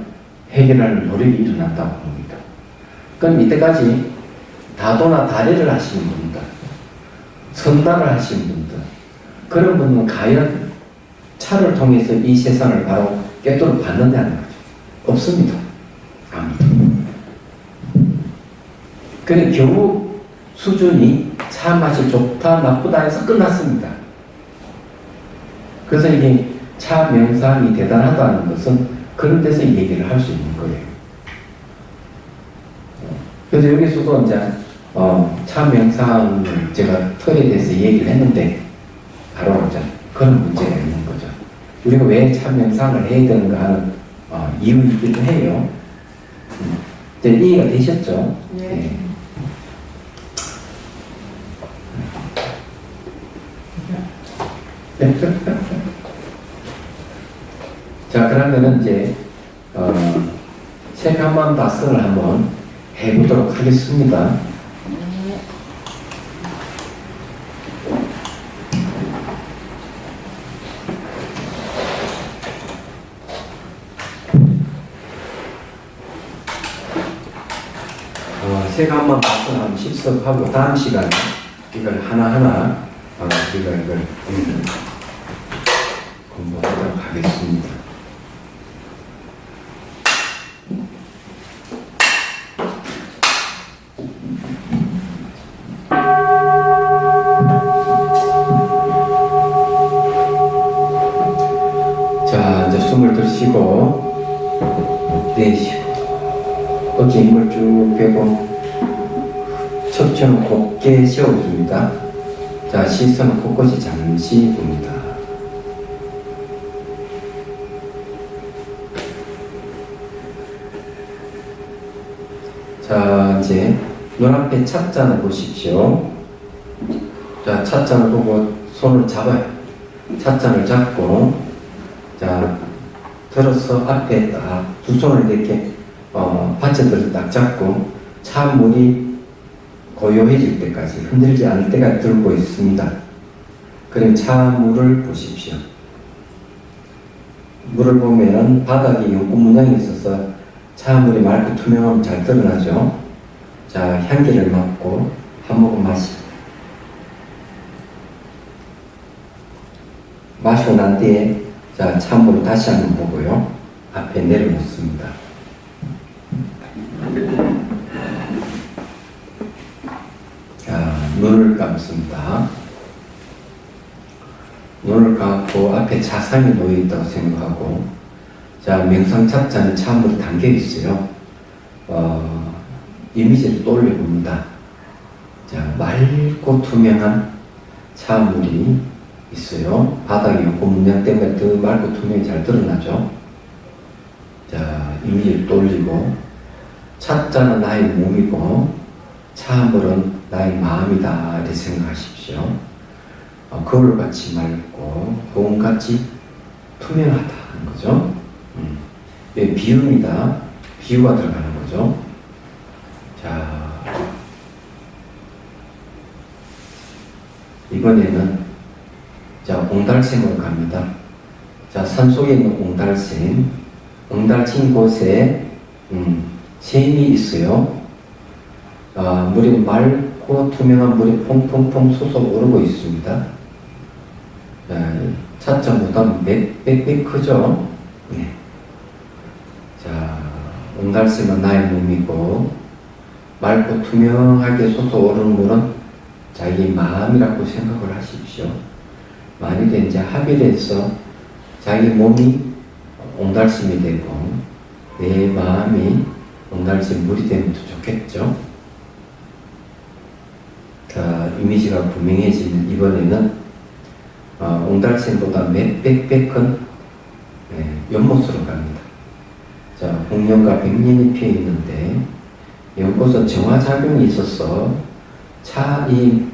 해결할 노력이 일어난다고 봅니다. 그럼 이때까지 다도나 다리를 하시는 분들, 선다를 하시는 분들, 그런 분은 과연 차를 통해서 이 세상을 바로 깨뚫어 받는다는 거죠. 없습니다. 아무도. 그래 겨우 수준이 차 맛이 좋다 나쁘다 해서 끝났습니다. 그래서 이게 차 명상이 대단하다는 것은 그런 데서 얘기를 할 수 있는 거예요. 그래서 여기서도 이제 차 명상을 제가 틀에 대해서 얘기를 했는데 바로 이제 그런 문제가 있는 거죠. 우리가 왜 차 명상을 해야 되는가 하는 이유이기도 해요. 이제 이해가 되셨죠? 네. 네. 자, 그러면은 이제, 색감만 답선을 한번 해보도록 하겠습니다. 네. 색감만 답선 한번 실습하고 다음 시간에 이걸 하나하나 우리가 이걸 공부하도록 하겠습니다. 자, 이제 숨을 들이쉬고 내쉬고 어깨 힘을 쭉 빼고 척추는 곧게 세워줍니다. 자, 시선은 곳곳이 잠시 봅니다. 자, 이제 눈앞에 찻잔을 보십시오. 자, 찻잔을 보고 손을 잡아요. 찻잔을 잡고, 자, 들어서 앞에 딱 두 손을 이렇게 받쳐들어 딱 잡고 차물이 고요해질 때까지 흔들지 않을 때까지 들고 있습니다. 그럼 차물을 보십시오. 물을 보면은 바닥에 연꽃 문양이 있어서 차물이 맑고 투명하면 잘 드러나죠. 자, 향기를 맡고 한 모금 마시고 난 뒤에 자, 차물을 다시 한번 보고요. 앞에 내려놓습니다. 자, 눈을 감습니다. 눈을 감고 앞에 차상이 놓여있다고 생각하고, 자, 명상 찻잔에 차물이 담겨 있어요. 이미지를 떠올려봅니다. 자, 맑고 투명한 차물이 있어요. 바닥이 연꽃 문양 때문에 더 맑고 투명히 잘 드러나죠. 자, 이미지를 떠올리고, 찻잔은 나의 몸이고 차물은 나의 마음이다 이렇게 생각하십시오. 거울같이 맑고 고운같이 투명하다는 거죠. 여기 비유입니다. 비유가 들어가는 거죠. 자, 이번에는 자, 옹달샘으로 갑니다. 자, 산속에 있는 옹달샘, 옹달친 곳에 샘이 있어요. 물이 맑고 투명한 물이 퐁퐁퐁 솟아오르고 있습니다. 찻잔보다 몇 배 크죠? 네. 자, 옹달샘은 나의 몸이고 맑고 투명하게 솟아오르는 물은 자기 마음이라고 생각을 하십시오. 만일에 이제 합의를 해서 자기 몸이 옹달샘이 되고 내 마음이 옹달샘 물이 되면 더 좋겠죠. 자, 이미지가 분명해지는 이번에는 옹달샘보다 몇백 배 큰 연못으로 갑니다. 자, 홍련과 백년이 피어 있는데 연꽃은 정화작용이 있어서 이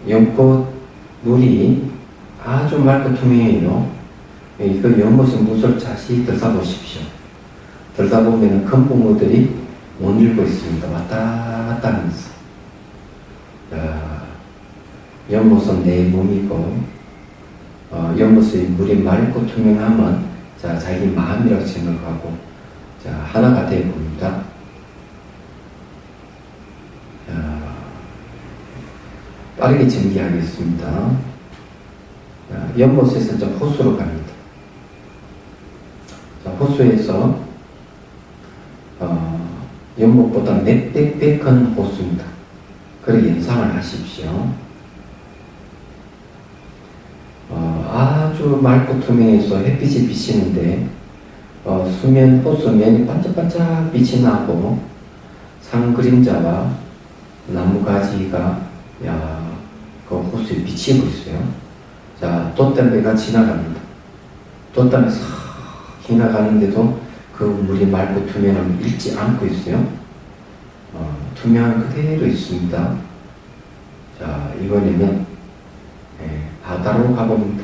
연꽃 물이 아주 맑고 투명해요. 이거 연못의 물을 자세히 들여다보십시오. 들여다보면 큰 붕어들이 못 읽고 있습니다. 왔다 갔다 하면서. 연못은 내 몸이고 연못의 물이 맑고 투명하면 자, 자기 마음이라고 생각하고 자, 하나가 되어 봅니다. 빠르게 전개하겠습니다. 연못에서 이제 호수로 갑니다. 자, 호수에서 연못보다 몇백 배 큰 호수입니다. 그래 연상을 하십시오. 아주 맑고 투명해서 햇빛이 비치는데 수면 호수면이 반짝반짝 빛이 나고 산 그림자와 나무 가지가 그 호수에 비치고 있어요. 자, 돛담배가 지나갑니다. 돛담배 싹 지나가는데도 그 물이 맑고 투명함을 잃지 않고 있어요. 투명한 그대로 있습니다. 자, 이번에는 바다로 가봅니다.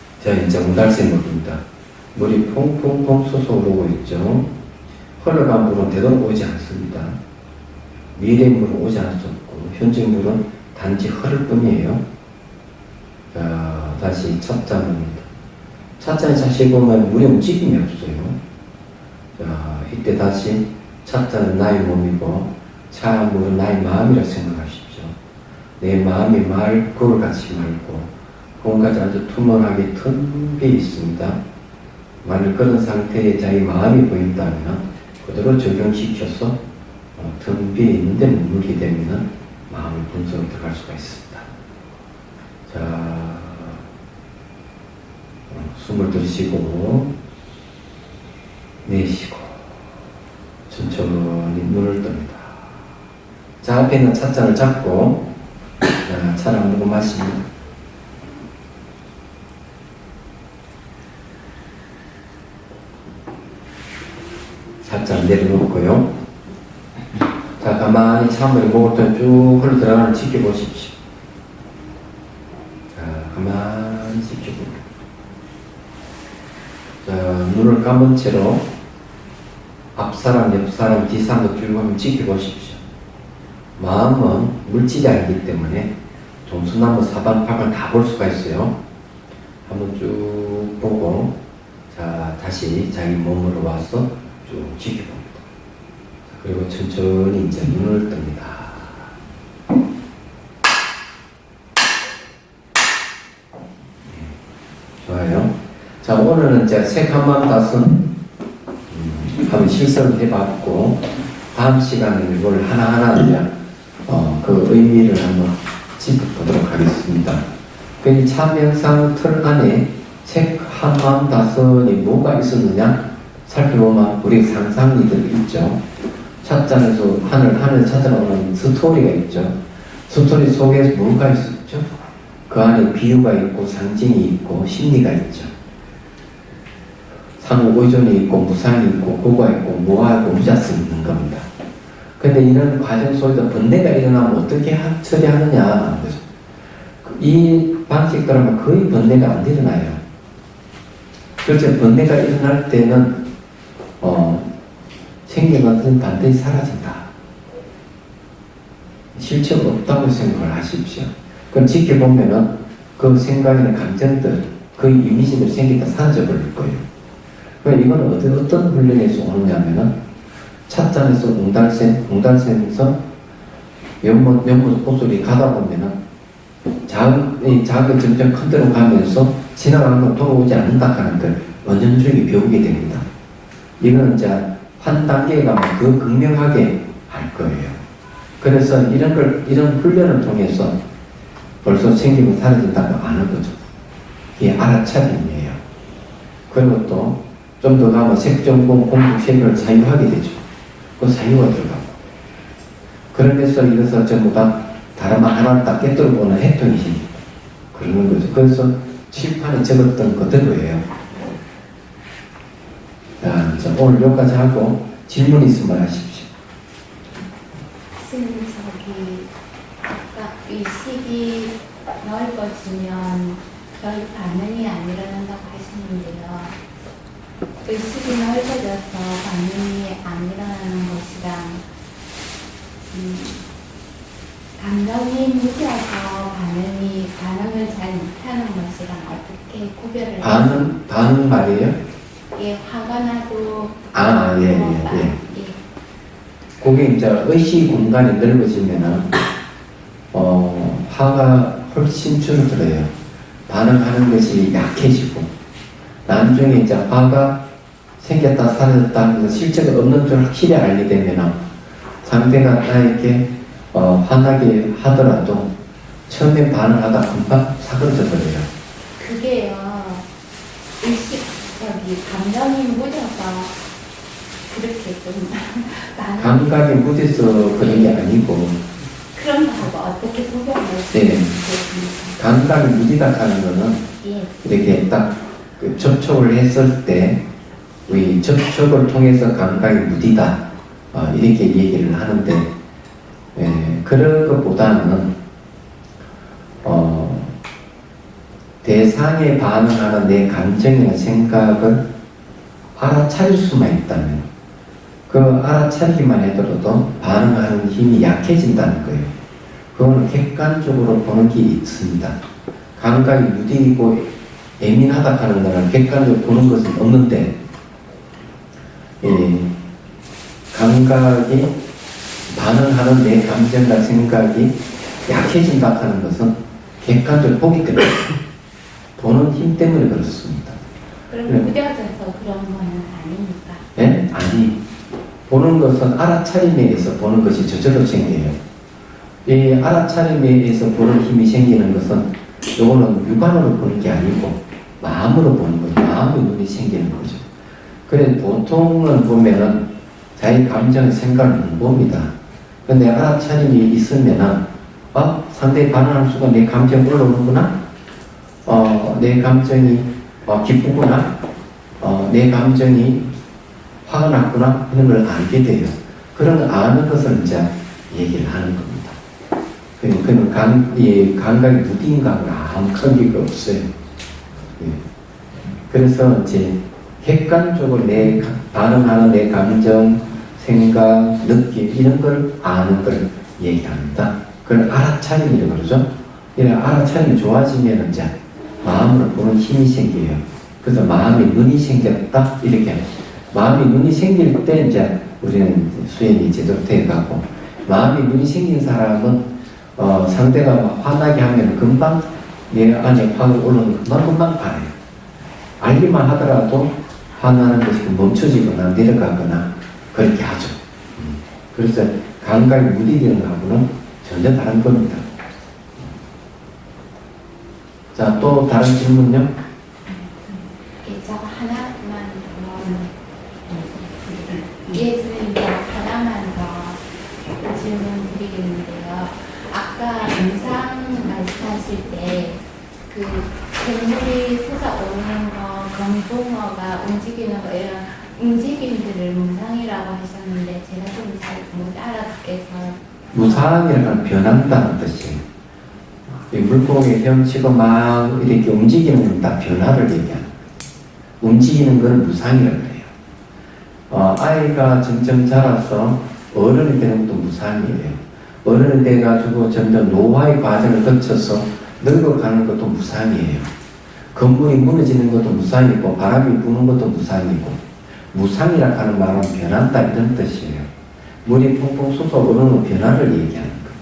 자, 이제 옹달새 물입니다. 물이 퐁퐁퐁 솟아오르고 있죠. 흘러간 물은 되돌아오지 않습니다. 미래 물은 오지 않을 수 없고, 현재 물은 단지 흐를 뿐이에요. 자, 다시 첫 잔입니다. 첫 잔에 자세히 보면 물의 움직임이 없어요. 자, 이때 다시 첫 잔은 나의 몸이고, 차 물은 나의 마음이라 생각하십시오. 내 마음이 말, 그걸 같이 말고, 그것까지 아주 투명하게 텅 비어 있습니다. 만일 그런 상태에 자기 마음이 보인다면, 그대로 적용시켜서 텅 비어 있는데 머물게 되면 마음의 분석에 들어갈 수가 있습니다. 자, 숨을 들이쉬고 내쉬고 천천히 눈을 뜹니다. 자, 앞에 있는 찻잔을 잡고 차를 한 모금 마십니다. 찻잔 내려놓고요. 자, 가만히 찬물이 목을 통해 쭉 흘러 들어가는 걸 지켜보십시오. 자, 가만히 지켜보고. 자, 눈을 감은 채로 앞사람, 옆사람, 뒤사람도 쭉 한번 지켜보십시오. 마음은 물질이 아니기 때문에 동서남북 사방팔방 다 볼 수가 있어요. 한번 쭉 보고, 자, 다시 자기 몸으로 와서 쭉 지켜봅니다. 그리고 천천히 이제 눈을 뜹니다. 좋아요. 자, 오늘은 이제 색한만 닷은 한번 실습을 해봤고, 다음 시간에 이걸 하나하나 이제 그 의미를 한번 짚어보도록 하겠습니다. 그 참명상 틀 안에 책 한만 닷이 뭐가 있었느냐 살펴보면 우리 상상이들 있죠. 첫 잔에서 하늘 찾아오는 스토리가 있죠. 스토리 속에 뭐가 있었죠? 그 안에 비유가 있고 상징이 있고 심리가 있죠. 상호 의존이 있고 무상이 있고 고가 있고 무하고 무자성이 있는 겁니다. 근데 이런 과정 속에서 번뇌가 일어나면 어떻게 처리하느냐. 이 방식대로는 거의 번뇌가 안 일어나요. 그렇죠. 번뇌가 일어날 때는 생긴 것은 반드시 사라진다. 실체가 없다고 생각을 하십시오. 그럼 지켜보면은 그 생각이나 감정들, 그 이미지들 생기다 사라져 버릴 거예요. 그러니까 이건 어떤 훈련에서 오느냐면은 찻잔에서 옹달샘에서 연못 호수리 가다 보면은 작은 점점 큰 데로 가면서 지나가는 건 돌아오지 않는다 하는 걸 은연중에 배우게 됩니다. 이거는 이제 한 단계에 가면 더 극명하게 할 거예요. 그래서 이런 훈련을 통해서 벌써 생기고 사라진다고 아는 거죠. 이게 알아차림이에요. 그리고 또 좀 더 가면 색정공, 공중, 색을 사유하게 되죠. 그 사유가 들어가고. 그러면서 이것을 전부 다 다른 하나를 딱 깨뜨려 보는 해통이지. 그러는 거죠. 그래서 칠판에 적었던 그대로예요. 자, 오늘 여기까지 하고 질문 있으면 하십시오. 선생님, 아까 의식이 넓어지면 별 반응이 안 일어난다고 하셨는데요. 의식이 넓어져서 반응이 안 일어나는 것이랑 감정이 무뎌서 반응을 잘 못하는 것이랑 어떻게 구별을 반응 말이에요? 예, 화가 나도 예. 그게 이제 의식 공간이 넓어지면은 화가 훨씬 줄어들어요. 반응하는 것이 약해지고 나중에 이제 화가 생겼다 사라졌다 하면서 실제가 없는 줄 확실히 알게 되면은 상대가 나에게 화나게 하더라도 처음에 반응하다 금방 사그러져 버려요. 그게요, 감정이 묻어서 그렇게 좀 감각이 묻어서 그런 게 아니고 그런 거하고 어떻게 구별할 수 네. 있겠습니까? 감각이 무디다 하는 거는 예. 이렇게 딱 접촉을 했을 때 우리 접촉을 통해서 감각이 무디다 이렇게 얘기를 하는데 그런 것보다는 대상에 반응하는 내 감정이나 생각을 알아차릴 수만 있다면 그 알아차리기만 해도 반응하는 힘이 약해진다는 거예요. 그거는 객관적으로 보는 게 있습니다. 감각이 무디고 예민하다 하는 거는 객관적으로 보는 것은 없는데 감각이 반응하는 내 감정과 생각이 약해진다 하는 것은 객관적으로 보기 때문에 보는 힘 때문에 그렇습니다. 그럼 무뎌져서 그런 거는 아니니까. 네? 아니, 보는 것은 알아차림에 의해서 보는 것이 저절로 생겨요. 이 알아차림에 의해서 보는 힘이 생기는 것은 요거는 육안으로 보는 게 아니고 마음으로 보는 거죠. 마음의 눈이 생기는 거죠. 그래서 보통은 보면은 자기 감정, 생각을 못 봅니다. 근데 알아차림이 있으면은 상대에 반응할 수가 내 감정이 올라오는구나. 내 감정이 기쁘구나. 내 감정이 화가 났구나. 이런 걸 알게 돼요. 그런 걸 아는 것을 이제 얘기를 하는 겁니다. 그는 감각이 무딘 감은 아무 관계가 없어요. 예. 그래서 이제 객관적으로 반응하는 내 감정, 생각, 느낌 이런 걸 아는 걸 얘기합니다. 그걸 알아차림이라고 그러죠. 이런 알아차림이 좋아지면 이제 마음으로 보는 힘이 생겨요. 그래서 마음의 눈이 생겼다 이렇게 마음의 눈이 생길 때 이제 우리는 수행이 제대로 돼가고 마음의 눈이 생긴 사람은 상대가 막 화나게 하면 금방 내 안에 화가 올라오는 금방 알아요. 알기만 하더라도 화나는 것이 멈춰지거나 내려가거나 그렇게 하죠. 그래서 감각이 무디기는 거하고는 전혀 다른 겁니다. 자, 또 다른 질문요? 저거 하나만 예수님 하나만 더 질문 드리겠는데요. 아까 영상 말씀하실 때 그 생물이 솟아오르는 거, 검동어가 움직이는 거 이런 움직임들을 무상이라고 하셨는데 제가 좀 잘 못 알아듣겠어. 무상이라는 건 변한다는 뜻이에요. 이 물고기 헤엄치고 막 이렇게 움직이는 건 다 변화를 얘기하는 거예요. 움직이는 건 무상이라고 해요. 아이가 점점 자라서 어른이 되는 것도 무상이에요. 어른이 돼가지고 점점 노화의 과정을 거쳐서 늙어가는 것도 무상이에요. 건물이 무너지는 것도 무상이고 바람이 부는 것도 무상이고 무상이라 하는 말은 변한다 이런 뜻이에요. 물이 퐁퐁 솟아오르는 변화를 얘기하는 거예요.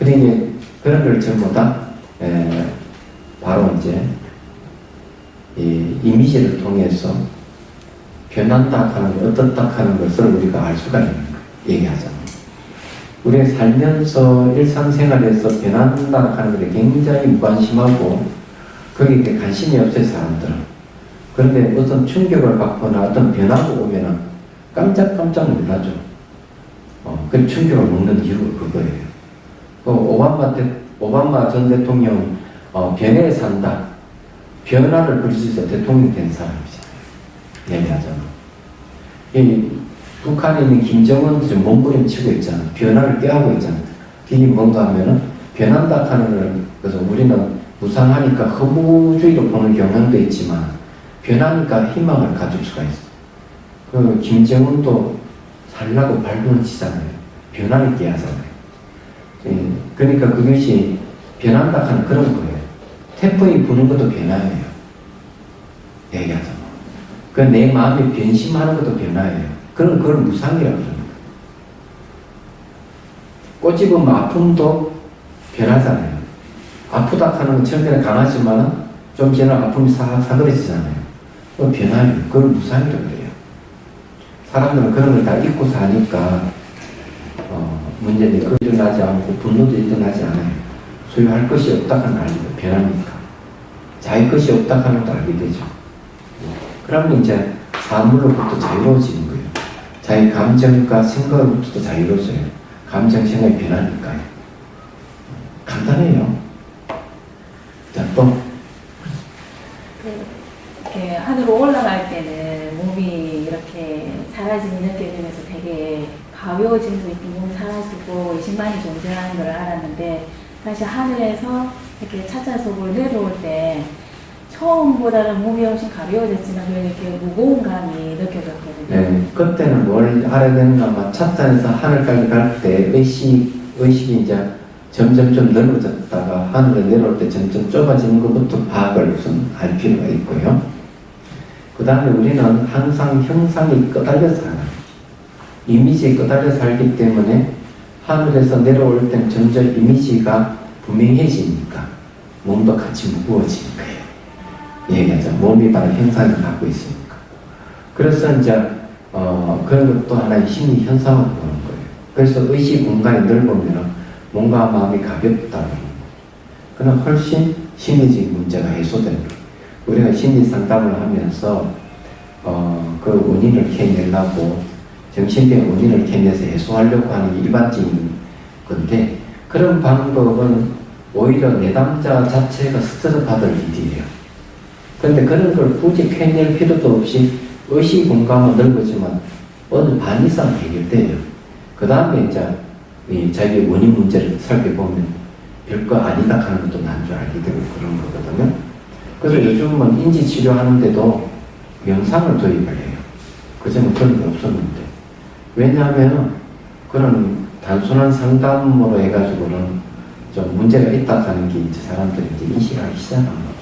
그러니 그런 걸 전부 다 바로 이제 이 이미지를 통해서 변한다 하는 것, 어떻다 하는 것을 우리가 알 수가 있는 거예요. 얘기하잖아요. 우리가 살면서 일상생활에서 변한다 하는 것에 굉장히 무관심하고 거기에 관심이 없어요, 사람들은. 그런데 어떤 충격을 받거나 어떤 변화가 오면은 깜짝깜짝 놀라죠. 그 충격을 먹는 이유가 그거예요. 오바마 전 대통령 변해에 산다. 변화를 그리면서 대통령이 된 사람이잖아요. 얘기하잖아. 북한에 있는 김정은 지금 몸부림치고 있잖아. 변화를 꾀하고 있잖아. 그게 뭔가 하면은 변한다 하는 걸 그래서 우리는 무상하니까 허무주의로 보는 경향도 있지만 변하니까 희망을 가질 수가 있어. 그 김정은도 살라고 발버둥 치잖아요. 변화를 꾀하잖아요. 그러니까 그것이 변한다 하는 그런 거예요. 태풍이 부는 것도 변화예요. 얘기하잖아. 그 내 마음이 변심하는 것도 변화예요. 그걸 무상이라고 합니다. 꽃이 보면 아픔도 변하잖아요. 아프다 하는 건 처음에는 강하지만 좀 지나면 아픔이 사그러지잖아요. 그건 변화예요. 그걸 무상이라고 그래요. 사람들은 그런 걸 다 잊고 사니까 문제는 그거 일어나지 않고 분노도 일어나지 않아요. 소유할 것이 없다 하는 걸 알게 돼요. 변하니까. 자기 것이 없다 하는 걸 알게 되죠. 그러면 이제 사물로부터 자유로워지는 거예요. 자기 감정과 생각으로부터 자유로워져요. 감정, 생각이 변하니까요. 간단해요. 자, 또. 이렇게 하늘로 올라갈 때는 몸이 이렇게 사라짐이 느껴지면서 되게 가벼워지는 느낌, 몸이 사라지고 의식만이 존재하는 걸 알았는데 사실 하늘에서 이렇게 차차속으로 내려올 때 처음보다는 몸이 훨씬 가벼워졌지만 그래도 이렇게 무거운 감이 느껴졌거든요. 네, 그때는 뭘 알아야 되는가, 막 찻잔에서 하늘까지 갈 때 의식이 이제 점점 좀 넓어졌다가 하늘에 내려올 때 점점 좁아지는 것부터 파악을 우선 할 필요가 있고요. 그 다음에 우리는 항상 형상이 끄달려 살아요. 이미지에 끄달려 살기 때문에 하늘에서 내려올 땐 점점 이미지가 분명해지니까 몸도 같이 무거워지는 거예요. 얘기하자. 몸이 바로 형상을 갖고 있으니까. 그래서 이제 그런 것도 하나의 심리 현상을 보는 거예요. 그래서 의식 공간이 넓으면 몸과 마음이 가볍다는 거예요. 그럼 훨씬 심리적인 문제가 해소되는 거예요. 우리가 심리 상담을 하면서 그 원인을 캐내려고 정신병 원인을 캐내서 해소하려고 하는 게 일반적인 건데, 그런 방법은 오히려 내담자 자체가 스트레스 받을 일이에요. 그런데 그런 걸 굳이 캐낼 필요도 없이 의식 공간은 넓어지만 어느 반 이상 해결돼요. 그 다음에 이제 이 자기 원인 문제를 살펴보면 별거 아니다 하는 것도 난 줄 알게 되고 그런 거거든요. 그래서 요즘은 인지 치료하는데도 명상을 도입을 해요. 그전에 그런 게 없었는데. 왜냐하면 그런 단순한 상담으로 해가지고는 좀 문제가 있다 하는 게 이제 사람들이 이제 인식하기 시작한 거죠.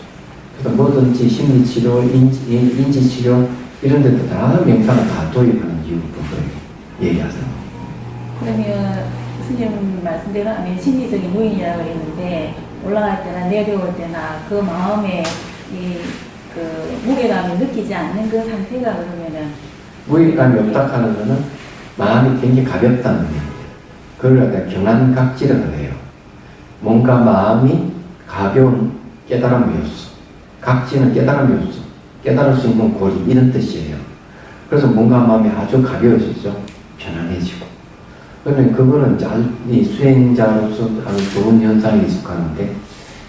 그래서 뭐든지 심리치료, 인지치료 이런 데도 다 명상을 다 도입하는 이유가 그거예요. 얘기하세요. 그러면 스님 말씀대로 하면 심리적인 무인이라고 했는데 올라갈 때나 내려올 때나 그 마음에 그 무게감을 느끼지 않는 그 상태가 그러면은 무게감이 없다 하는 거는 마음이 굉장히 가볍다는 거예요. 그걸 갖다 경안각지라고 해요. 뭔가 마음이 가벼운 깨달음이 없어. 각지는 깨달음이 없어. 깨달을 수 있는 고리 이런 뜻이에요. 그래서 뭔가 마음이 아주 가벼워지죠. 편안해지고. 그러면 그거는 이 수행자로서 아주 좋은 현상에 속하는데,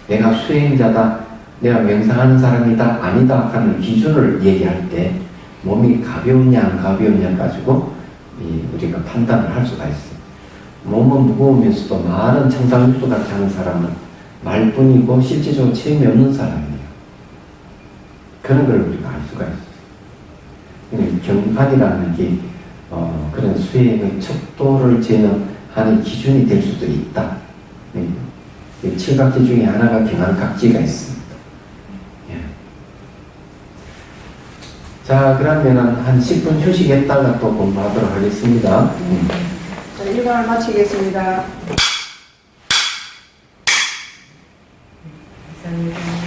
내가 수행자다, 내가 명상하는 사람이다, 아니다 하는 기준을 얘기할 때 몸이 가벼우냐 안 가벼우냐 가지고 우리가 판단을 할 수가 있어요. 몸은 무거우면서도 많은 청산유수 같이 하는 사람은 말뿐이고 실질적으로 체험이 없는 사람이에요. 그런 걸 우리가 알 수가 있어요. 경판이라는 게 그런 수행의 척도를 재는 기준이 될 수도 있다. 칠각지 중에 하나가 경안각지가 있습니다. 예. 자, 그러면 한 10분 휴식했다가 또 공부하도록 하겠습니다. 자, 1강을 마치겠습니다. 감사합니다.